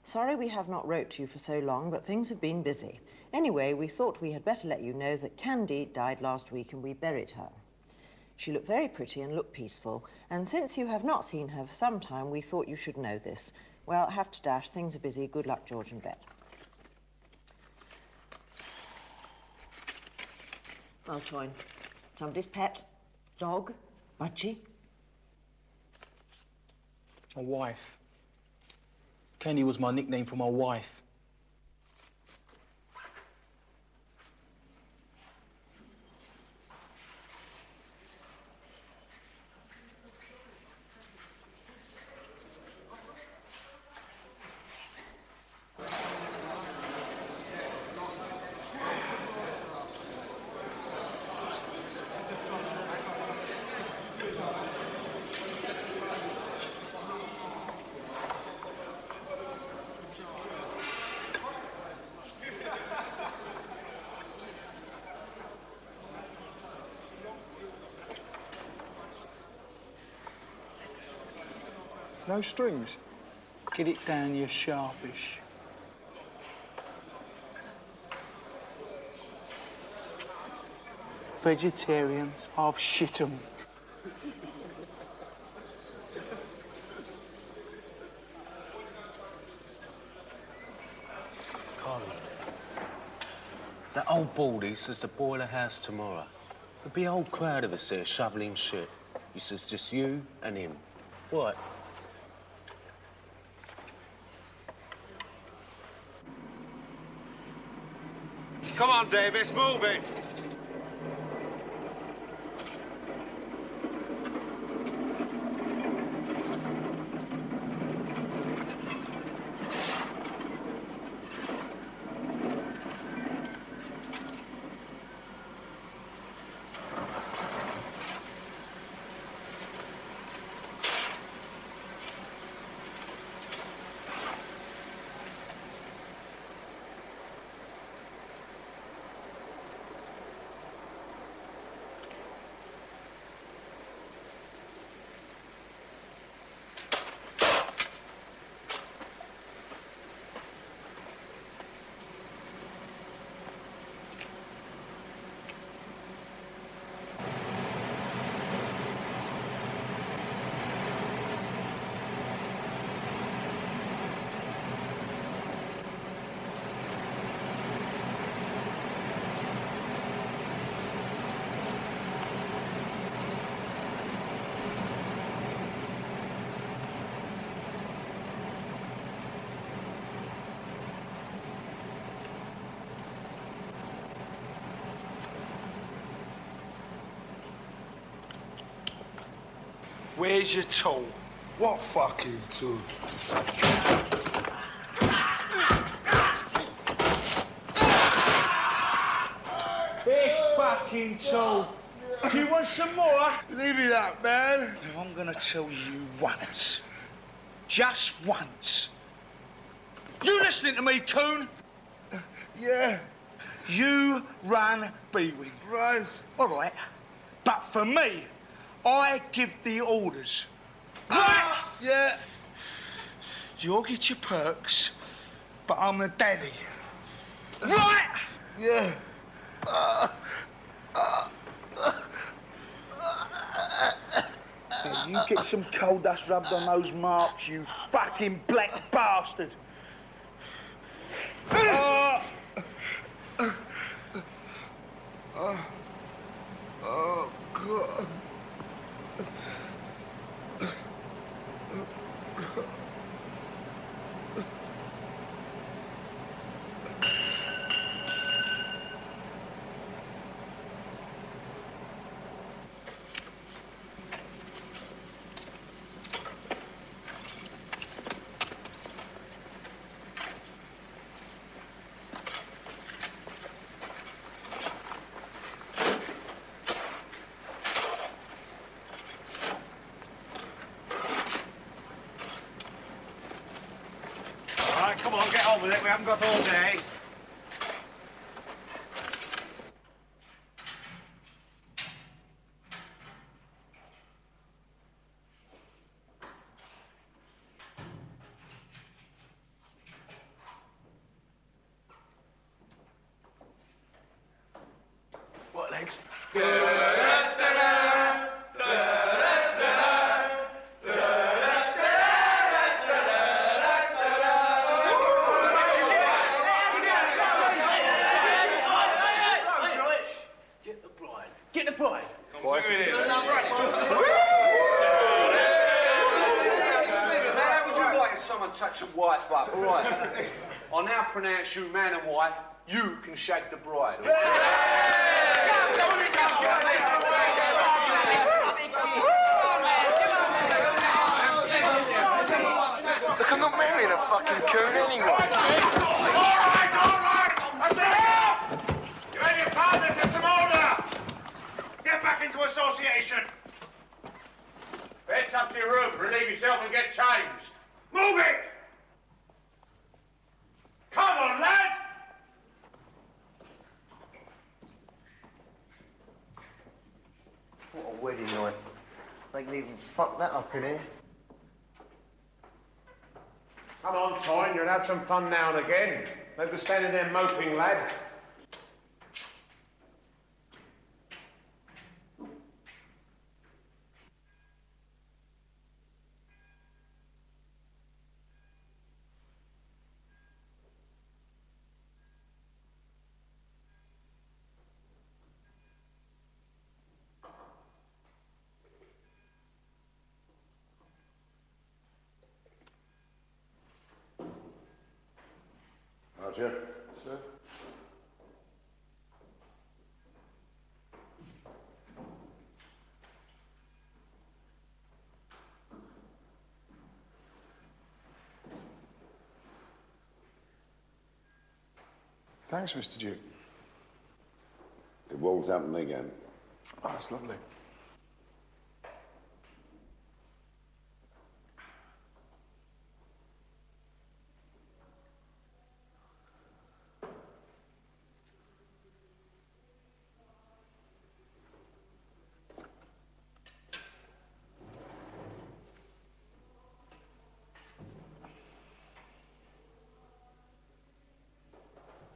sorry we have not wrote to you for so long, but things have been busy. Anyway, we thought we had better let you know that Candy died last week and we buried her. She looked very pretty and looked peaceful, and since you have not seen her for some time, we thought you should know this. Well, have to dash. Things are busy. Good luck, George and Bet. Well, Troy, somebody's pet, dog, budgie. My wife. Kenny was my nickname for my wife. No strings? Get it down, you sharpish. Vegetarians, I've shit 'em. Carlin, that old baldy says to boil a house tomorrow. There'll be a whole crowd of us there shoveling shit. He says just you and him. What? Come on, Davis, move it. Where's your tool? What fucking tool? Here's fucking tool. Do you want some more? Leave it up, man. Now, I'm gonna tell you once. Just once. You listening to me, coon? Yeah. You run B-Wing. Right. All right. But for me, I give the orders. Right? Yeah. You'll get your perks, but I'm the daddy. Right? Yeah. Now, you get some coal dust rubbed on those marks, you fucking black bastard. Oh, God. Come on, get on with it. We haven't got all day. What, lads? Get the bride. Boys. How would you like if someone touched your wife up? All right. I now pronounce you man and wife. You can shake the bride. Look, I'm not marrying a fucking coon anyway. All right. That's enough! You and your partner get some order! Get back into association! Heads up to your room. Relieve yourself and get changed. Move it! Come on, lad! What a wedding night. They can even fuck that up in here. Come on, Toyn. You'll have some fun now and again. Don't be standing there moping, lad. Roger. Sir? Thanks, Mr. Duke. It won't happen again. Oh, that's lovely.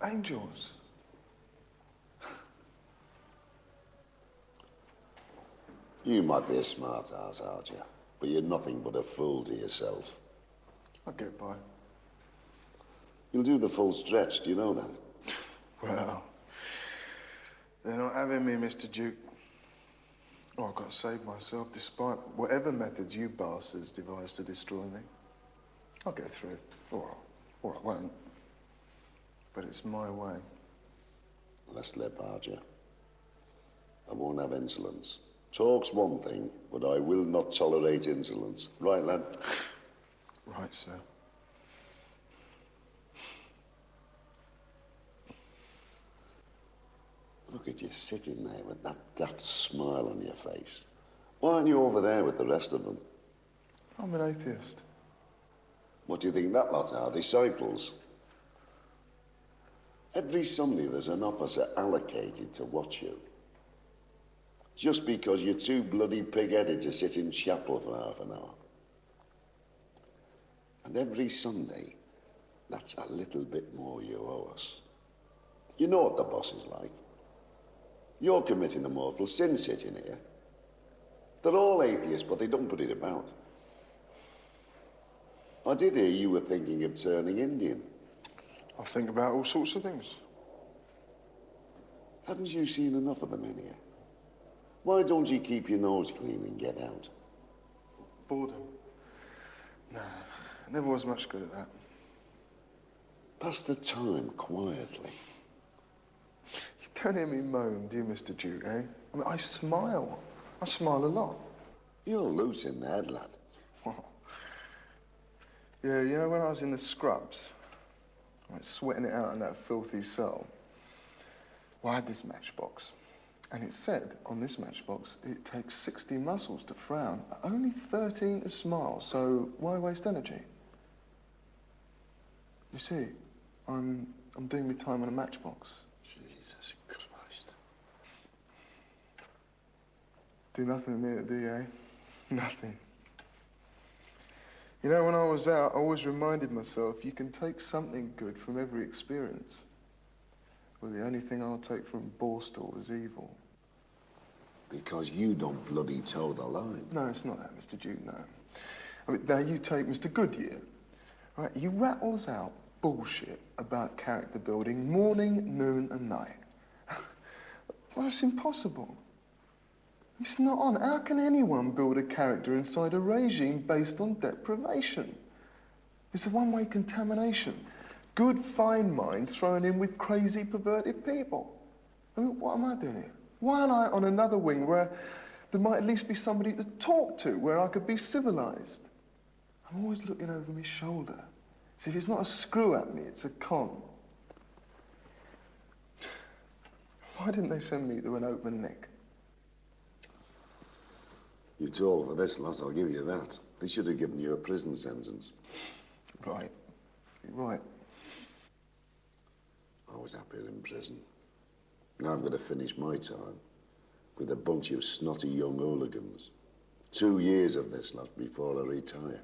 Angels. You might be a smart ass, Archer, but you're nothing but a fool to yourself. I'll get by. You'll do the full stretch, do you know that? Well, they're not having me, Mr. Duke. Oh, I've got to save myself despite whatever methods you bastards devise to destroy me. I'll get through. Or I won't. But it's my way. Less lip, Archer. I won't have insolence. Talk's one thing, but I will not tolerate insolence. Right, lad? Right, sir. Look at you sitting there with that daft smile on your face. Why aren't you over there with the rest of them? I'm an atheist. What do you think that lot are? Disciples? Every Sunday there's an officer allocated to watch you. Just because you're too bloody pig-headed to sit in chapel for half an hour. And every Sunday, that's a little bit more you owe us. You know what the boss is like. You're committing a mortal sin sitting here. They're all atheists, but they don't put it about. I did hear you were thinking of turning Indian. I think about all sorts of things. Haven't you seen enough of them in here? Why don't you keep your nose clean and get out? Boredom. Nah, never was much good at that. Pass the time quietly. You don't hear me moan, do you, Mr. Duke, eh? I mean, I smile. I smile a lot. You're loose in the head, lad. Yeah, you know, when I was in the scrubs, I was sweating it out in that filthy cell, well, I had this matchbox. And it said on this matchbox, it takes 60 muscles to frown, but only 13 to smile, so why waste energy? You see, I'm doing my time on a matchbox. Jesus Christ. Do nothing to me at DA. Nothing. You know, when I was out, I always reminded myself you can take something good from every experience. Well, the only thing I'll take from Borstal is evil. Because you don't bloody toe the line. No, it's not that, Mr. Duke, no. I mean, now you take Mr. Goodyear, right? He rattles out bullshit about character building morning, noon, and night. Well, it's impossible. It's not on. How can anyone build a character inside a regime based on deprivation? It's a one-way contamination. Good, fine minds thrown in with crazy, perverted people. I mean, what am I doing here? Why aren't I on another wing where there might at least be somebody to talk to, where I could be civilized? I'm always looking over my shoulder. See, if it's not a screw at me, it's a con. Why didn't they send me to an open neck? You're tall for this, lass, I'll give you that. They should have given you a prison sentence. Right. You're right. I was happier in prison. Now I've got to finish my time with a bunch of snotty young hooligans. 2 years of this lot before I retire.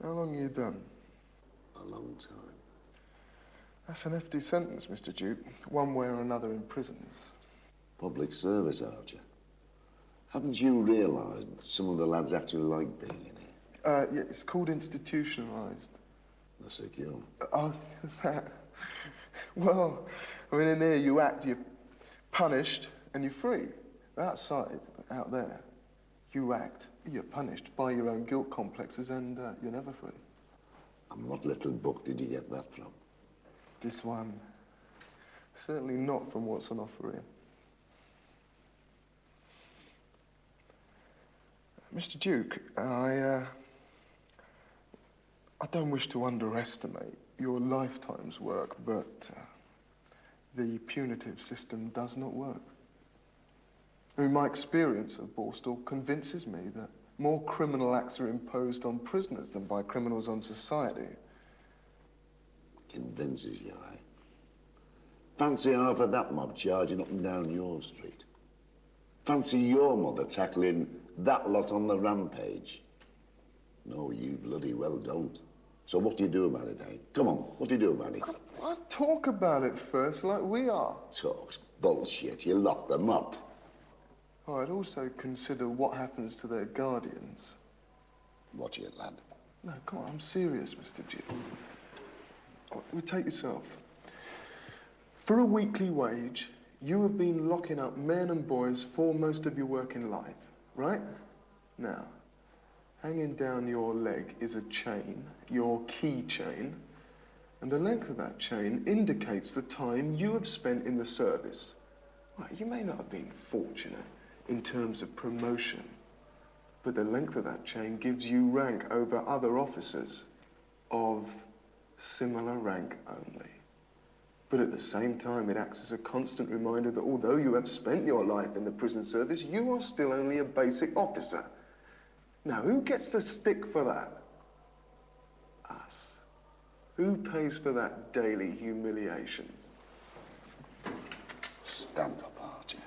How long have you done? A long time. That's an hefty sentence, Mr. Duke. One way or another in prisons. Public service, Archer. Haven't you realised some of the lads actually like being in here? Yeah, it's called institutionalised. That's secure. Oh, that. Well, I mean, in here you act, you're punished, and you're free. Outside, out there, you act, you're punished by your own guilt complexes, and you're never free. And what little book did you get that from? This one. Certainly not from what's on offer here. Mr. Duke, I don't wish to underestimate your lifetime's work, but the punitive system does not work. I mean, my experience of Borstal convinces me that more criminal acts are imposed on prisoners than by criminals on society. Convinces you, eh? Fancy half of that mob charging up and down your street. Fancy your mother tackling that lot on the rampage. No, you bloody well don't. So what do you do about it, eh? Come on, what do you do about it? I'll talk about it first, like we are. Talk's bullshit. You lock them up. Oh, I'd also consider what happens to their guardians. Watch it, lad. No, come on, I'm serious, Mr. Duke. We take yourself. For a weekly wage, you have been locking up men and boys for most of your working life, right? Now, hanging down your leg is a chain, your key chain, and the length of that chain indicates the time you have spent in the service. Right, you may not have been fortunate. in terms of promotion. But the length of that chain gives you rank over other officers of similar rank only. But at the same time, it acts as a constant reminder that although you have spent your life in the prison service, you are still only a basic officer. Now, who gets the stick for that? Us. Who pays for that daily humiliation? Stand up, Archie.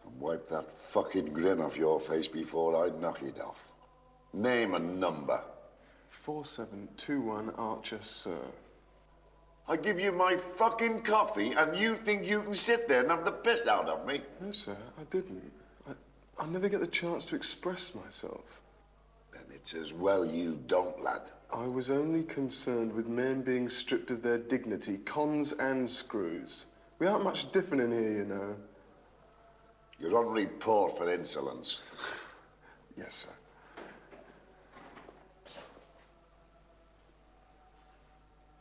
And wipe that fucking grin off your face before I knock it off. Name and number. 4721 Archer, sir. I give you my fucking coffee and you think you can sit there and have the piss out of me? No, sir, I didn't. I never get the chance to express myself. Then it's as well you don't, lad. I was only concerned with men being stripped of their dignity, cons and screws. We aren't much different in here, you know. You're on report for insolence. Yes, sir.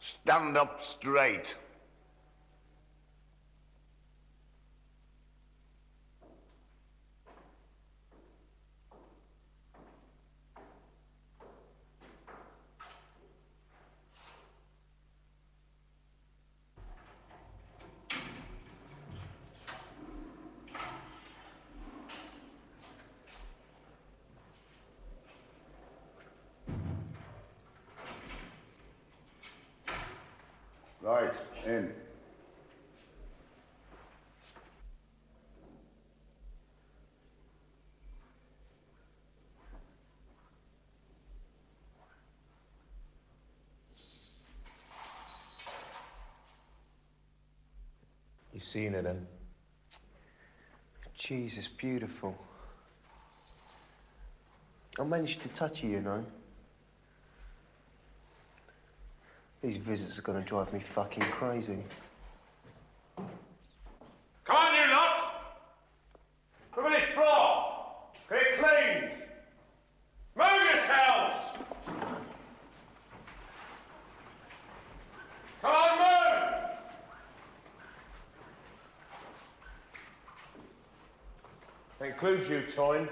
Stand up straight. Right, in. You seen it, then? Jesus, beautiful. I managed to touch you, you know. These visits are gonna drive me fucking crazy. Come on, you lot! Look at this floor! Get it cleaned! Move yourselves! Come on, move! That includes you, Toyn.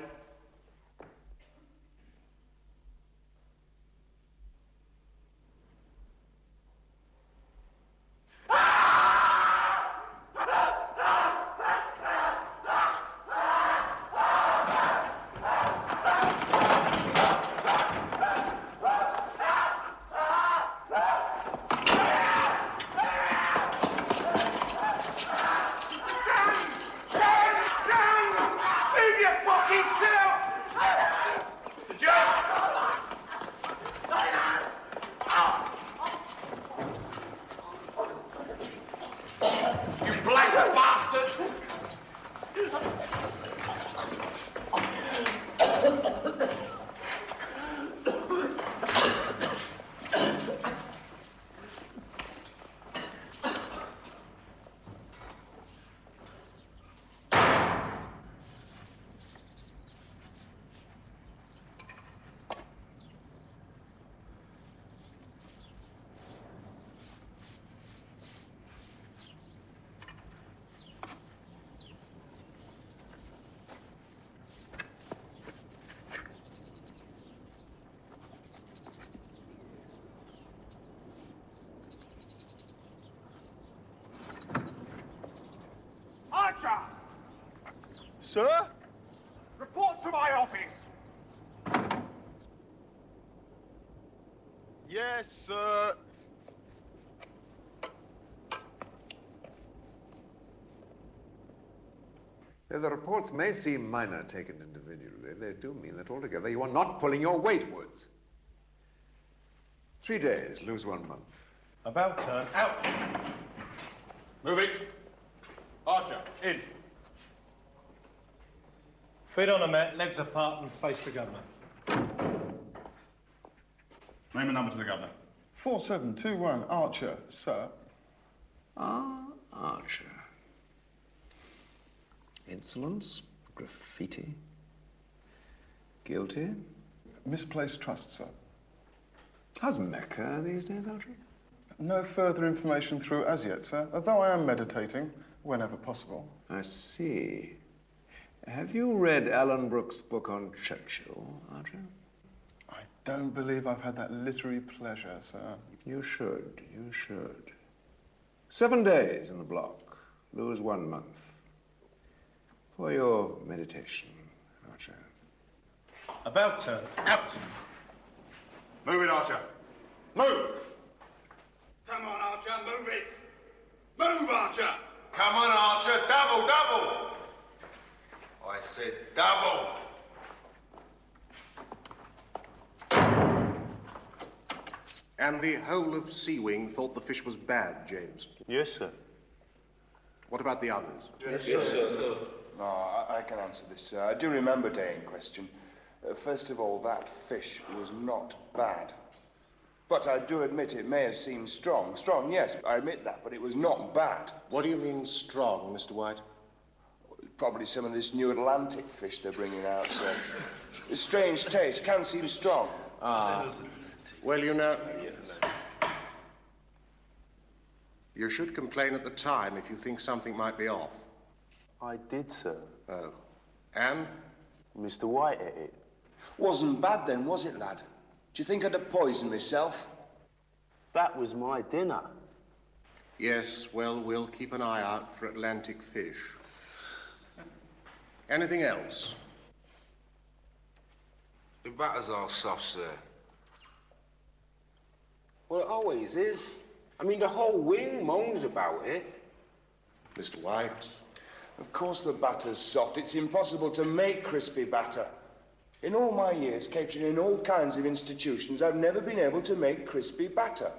Sir? Report to my office. Yes, sir. Though the reports may seem minor taken individually, they do mean that altogether you are not pulling your weight, Woods. 3 days, lose 1 month. About turn, out. Move it. Archer, in. Feet on the mat, legs apart, and face the governor. Name and number to the governor. 4721 Archer, sir. Archer. Insolence, graffiti. Guilty. Misplaced trust, sir. How's Mecca these days, Archer? No further information through as yet, sir, although I am meditating whenever possible. I see. Have you read Alan Brooke's book on Churchill, Archer? I don't believe I've had that literary pleasure, sir. You should, you should. 7 days in the block. Lose 1 month. For your meditation, Archer. About turn. Out. Move it, Archer. Move! Come on, Archer, move it! Move, Archer! Come on, Archer, double, double! I said double! And the whole of Sea Wing thought the fish was bad, James? Yes, sir. What about the others? Yes, sir. No, I can answer this, sir. I do remember day in question. First of all, that fish was not bad. But I do admit it may have seemed strong. Strong, yes, I admit that, but it was not bad. What do you mean strong, Mr. White? Probably some of this new Atlantic fish they're bringing out, sir. A strange taste, can seem strong. Ah. Well, you know, you should complain at the time if you think something might be off. I did, sir. Oh. And? Mr. White ate it. Wasn't bad then, was it, lad? Do you think I'd have poisoned myself? That was my dinner. Yes, well, we'll keep an eye out for Atlantic fish. Anything else? The batter's all soft, sir. Well, it always is. I mean, the whole wing moans about it. Mr. White? Of course the batter's soft. It's impossible to make crispy batter. In all my years catering in all kinds of institutions, I've never been able to make crispy batter.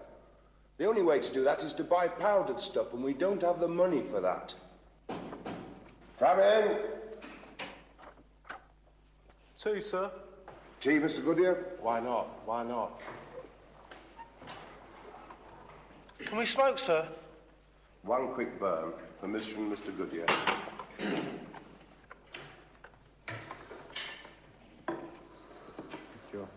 The only way to do that is to buy powdered stuff, and we don't have the money for that. Come in. Tea, sir. Tea, Mr. Goodyear? Why not? Why not? Can we smoke, sir? One quick burn. Permission, Mr. Goodyear. Sure.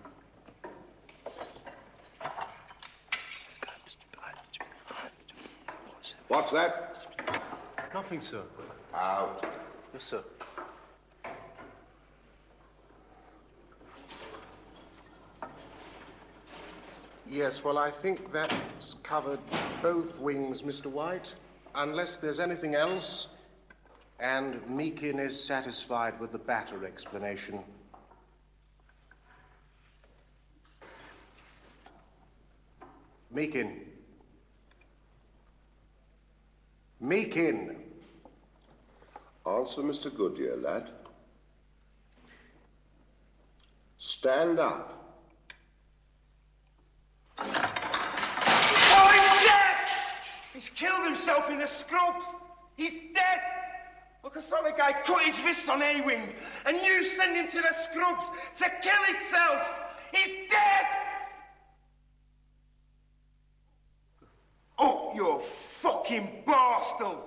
What's that? Nothing, sir. Out. Yes, sir. Yes, well, I think that's covered both wings, Mr. White. Unless there's anything else, and Meakin is satisfied with the batter explanation. Meakin. Meakin. Answer, Mr. Goodyear, lad. Stand up. Oh, he's dead! He's killed himself in the scrubs. He's dead. Look, a solid guy cut his wrist on A-Wing, and you send him to the scrubs to kill himself. He's dead! Oh, you fucking Borstal!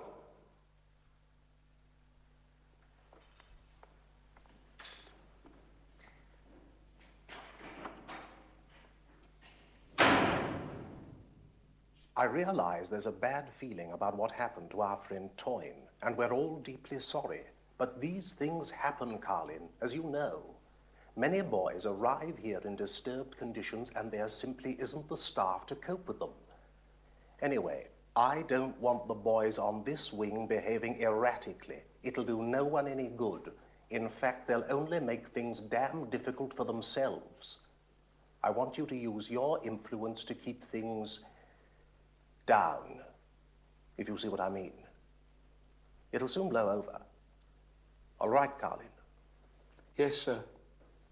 I realize there's a bad feeling about what happened to our friend Toyne, and we're all deeply sorry. But these things happen, Carlin, as you know. Many boys arrive here in disturbed conditions, and there simply isn't the staff to cope with them. Anyway, I don't want the boys on this wing behaving erratically. It'll do no one any good. In fact, they'll only make things damn difficult for themselves. I want you to use your influence to keep things down, if you see what I mean. It'll soon blow over. All right, Carlin? Yes, sir.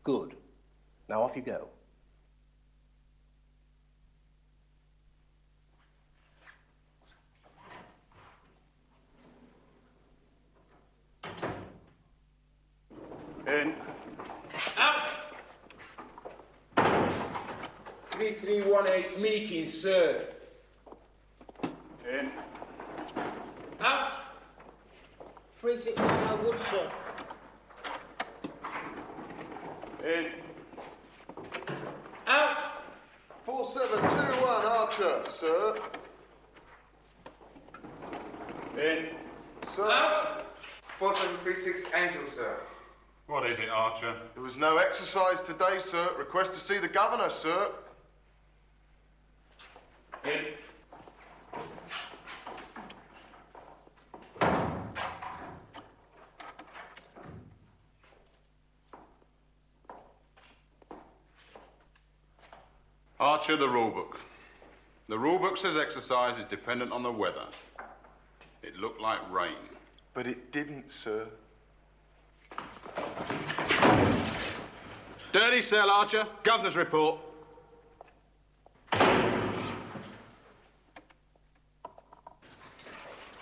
Good. Now off you go. In. Out! 3318 Meakin, sir. In. Out! 3610 Wood, sir. In. Out! 47 4721 Archer, sir. In. Sir. 4736 Angel, sir. What is it, Archer? There was no exercise today, sir. Request to see the governor, sir. In. Archer, the rulebook. The rulebook says exercise is dependent on the weather. It looked like rain. But it didn't, sir. Dirty cell, Archer. Governor's report.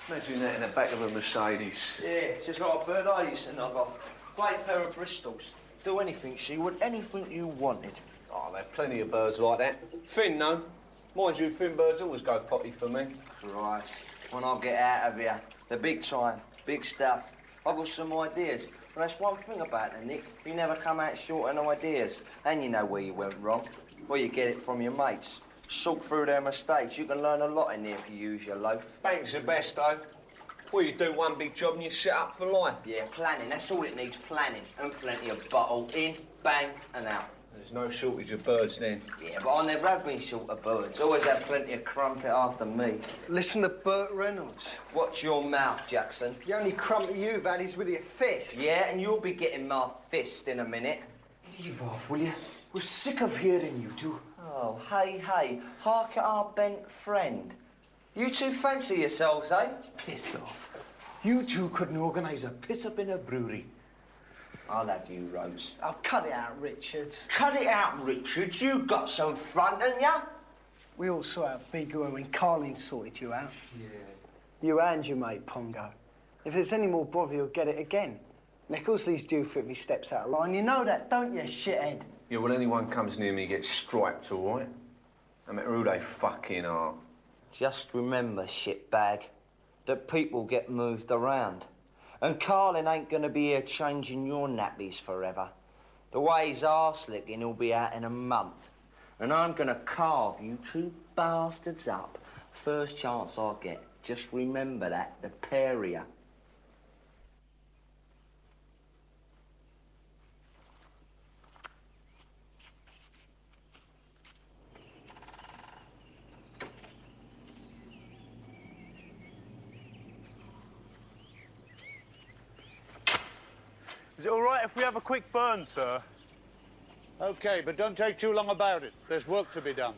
Imagine that in the back of a Mercedes. Yeah, it's just like a bird I used to knock off. Great pair of Bristols. Do anything, she would, anything you wanted. Oh, there are plenty of birds like that. Finn, no. Mind you, Finn birds always go potty for me. Christ, when I get out of here, the big time, big stuff. I've got some ideas. But that's one thing about it, Nick. You never come out short on ideas. And you know where you went wrong. Well, you get it from your mates. Sort through their mistakes. You can learn a lot in here if you use your loaf. Bank's the best, though. Well, you do one big job and you're set up for life. Yeah, planning. That's all it needs, planning. And plenty of bottle. In, bang, and out. There's no shortage of birds then. Yeah, but I never have been short of birds. Always had plenty of crumpet after me. Listen to Burt Reynolds. Watch your mouth, Jackson. The only crumpet you've had is with your fist. Yeah, and you'll be getting my fist in a minute. Leave off, will you? We're sick of hearing you two. Oh, hey, hey. Hark at our bent friend. You two fancy yourselves, eh? Piss off. You two couldn't organise a piss-up in a brewery. I'll have you, Rose. Oh, cut it out, Richards. Cut it out, Richards. You got some front, ain't ya? We all saw how big you were when Carlin sorted you out. Yeah. You and your mate, Pongo. If there's any more bother, you'll get it again. Nicholsley's due for it if he steps out of line. You know that, don't you, shithead? Yeah, well, anyone comes near me gets striped, all right? No matter who they fucking are. Just remember, shitbag, that people get moved around. And Carlin ain't gonna be here changing your nappies forever. The way he's arse-licking, he'll be out in a month. And I'm gonna carve you two bastards up. First chance I get. Just remember that, the pair of you. Is it all right if we have a quick burn, sir? OK, but don't take too long about it. There's work to be done.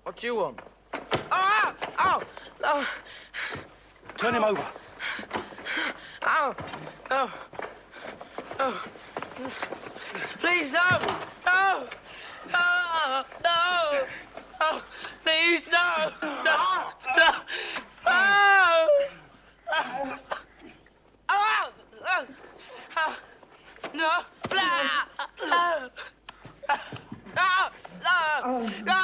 What do you want? Ah! Ow! Oh! Turn him over. Ow! Oh! Oh! Please, no! No! No! No! Oh! Please, no! No! No! Oh! Oh! Oh! Oh! No! Blah! No! No! No! No!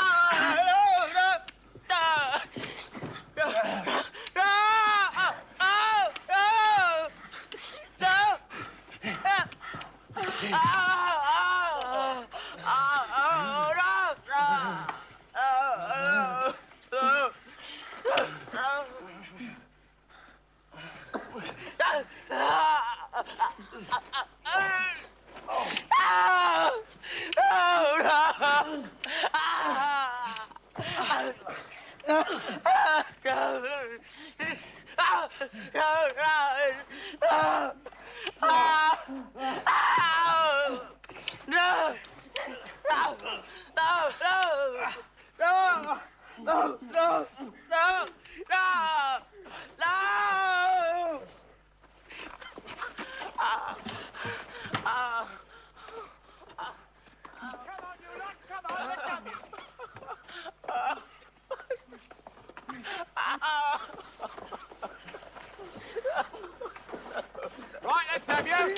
have you?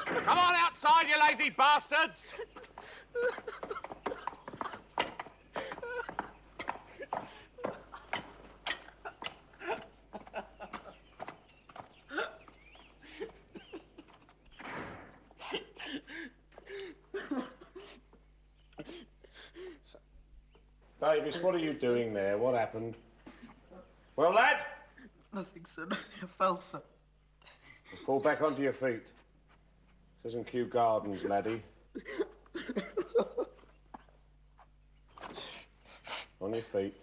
Come on outside, you lazy bastards! Davis, what are you doing there? What happened? Well, lad? Nothing, sir. Nothing. I fell, sir. Fall back onto your feet. This isn't Kew Gardens, laddie. On your feet.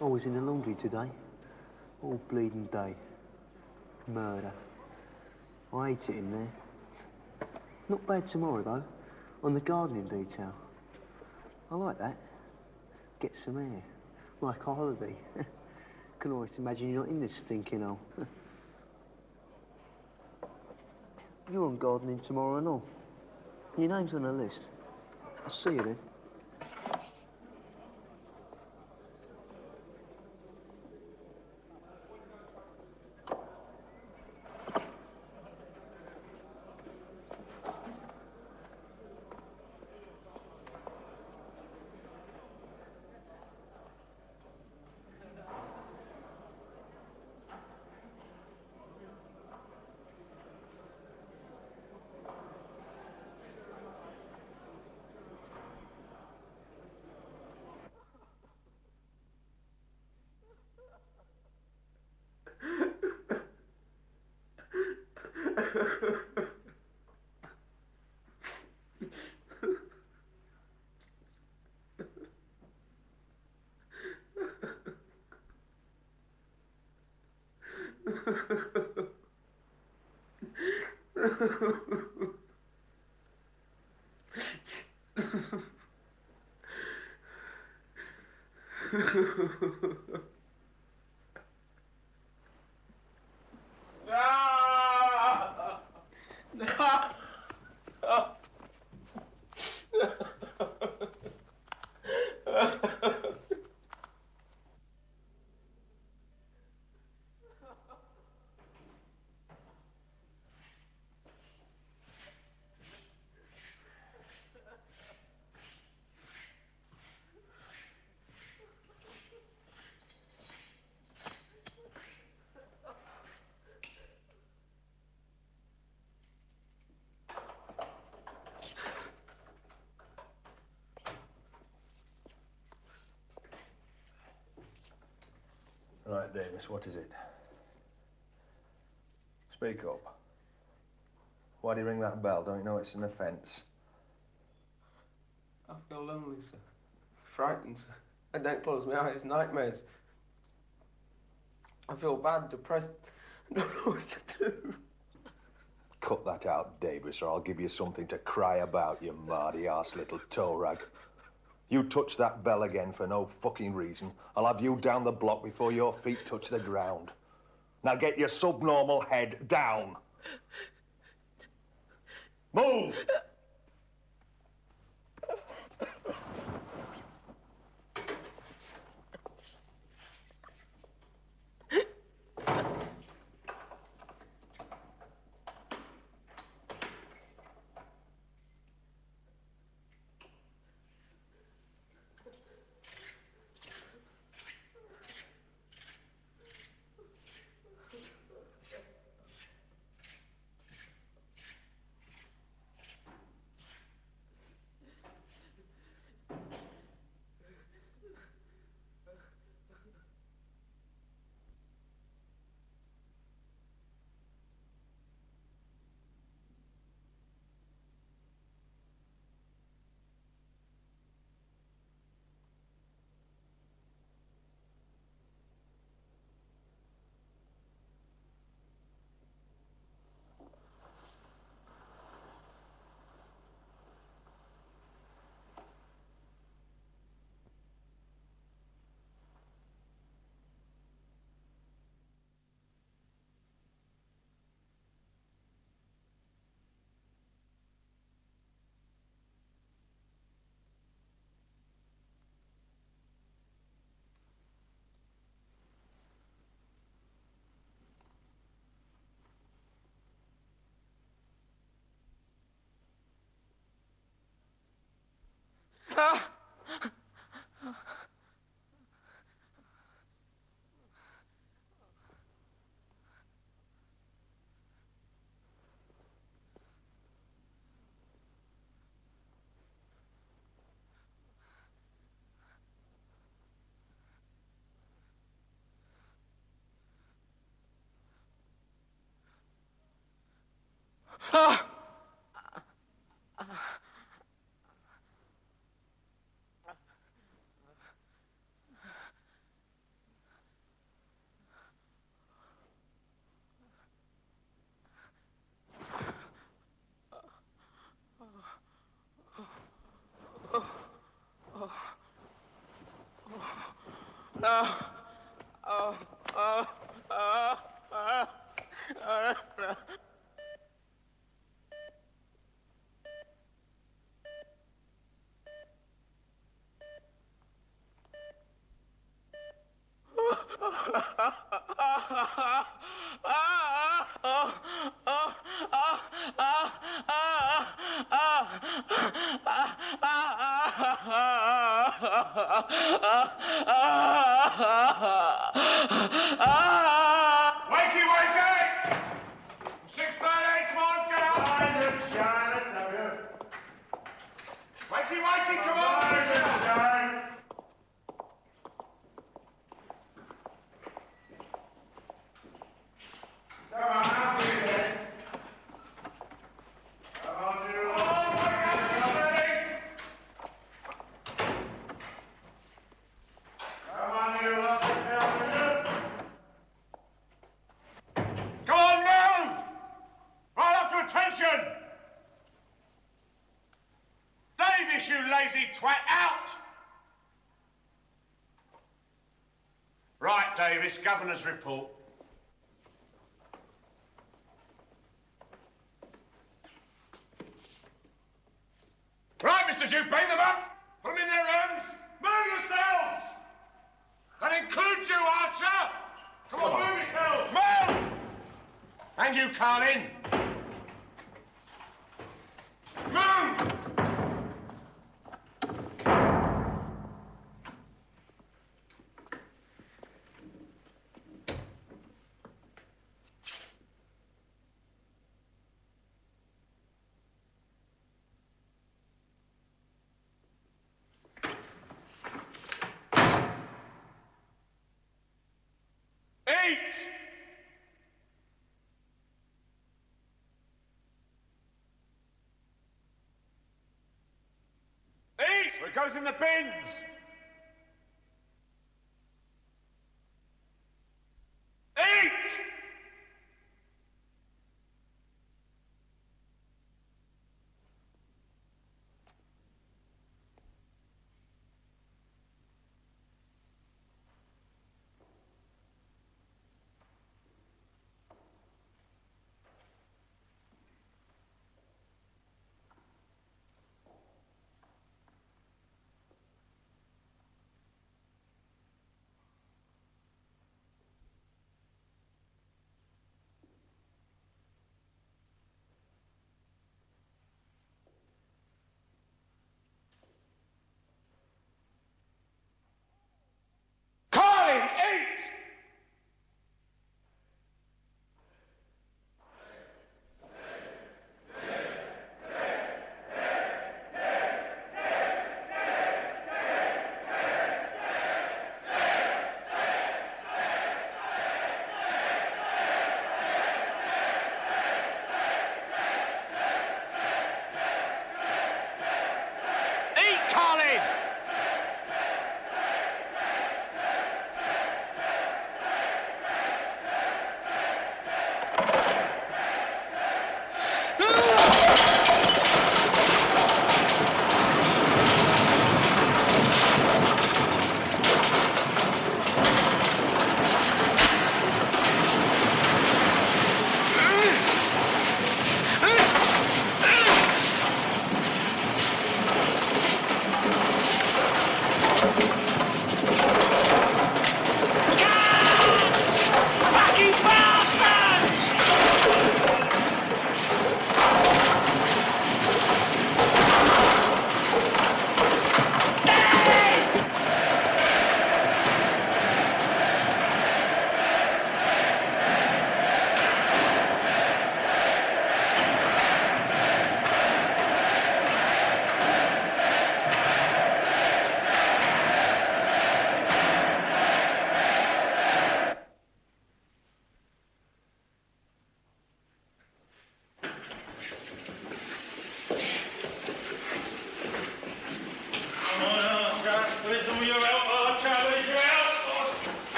I was in the laundry today, all bleeding day. Murder. I hate it in there. Not bad tomorrow, though, on the gardening detail. I like that. Get some air, like a holiday. Can always imagine you're not in this stinking hole. You're on gardening tomorrow and all. Your name's on the list. I'll see you then. Right, Davis, what is it? Speak up. Why do you ring that bell? Don't you know it's an offence? I feel lonely, sir. Frightened, sir. I don't close my eyes. Nightmares. I feel bad, depressed. I don't know what to do. Cut that out, Davis, or I'll give you something to cry about, you mardy-ass little toe rag. You touch that bell again for no fucking reason, I'll have you down the block before your feet touch the ground. Now get your subnormal head down. Move! No. No. Wakey, wakey! 638, come on, get up! Rise and shine, I tell you. Wakey, wakey, come on! Rise and shine. Come on, now, breathe in. Come on, you lot. Come on, you lot, get down with it. Come on, move! Right up to attention! Davis, you lazy twat, out! Right, Davis, Governor's report. Right, Mr. Duke, bang them up! Put them in their rooms! Move yourselves! That includes you, Archer! Come on, move yourselves! Move! And you, Carlin. Move! Eat! Eat! Or it goes in the bins! Eat!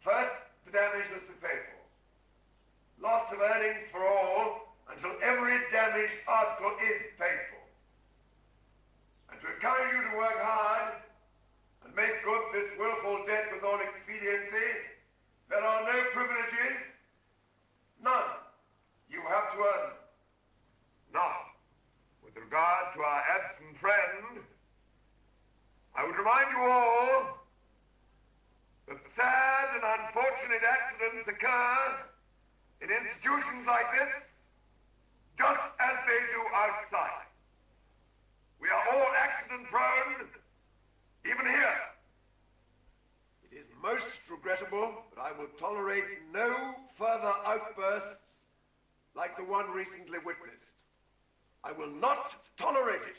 First, the damage must be paid for. Loss of earnings for all until every damaged article is paid for. And to encourage you to work hard and make good this willful debt with all expediency, there are no privileges, none. You have to earn them. Now, with regard to our absent friend, I would remind you all that sad and unfortunate accidents occur in institutions like this, just as they do outside. We are all accident-prone, even here. It is most regrettable, but I will tolerate no further outbursts like the one recently witnessed. I will not tolerate it.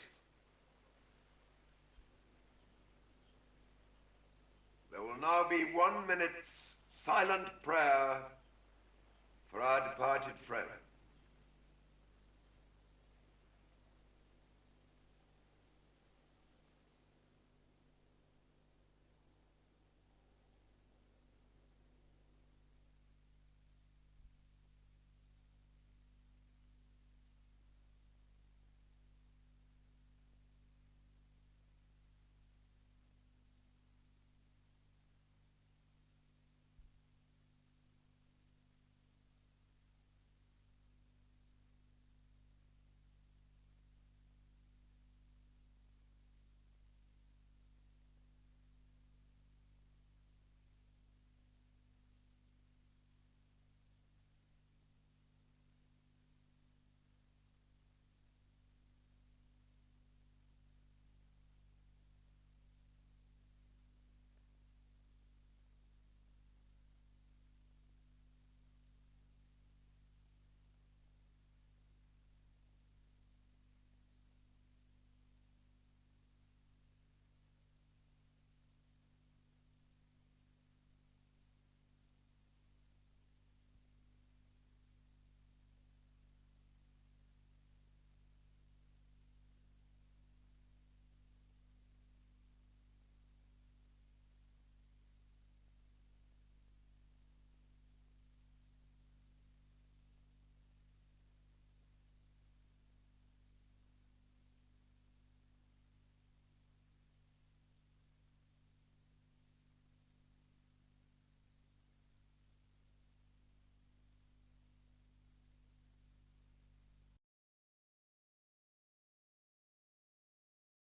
There will now be 1 minute's silent prayer for our departed friend.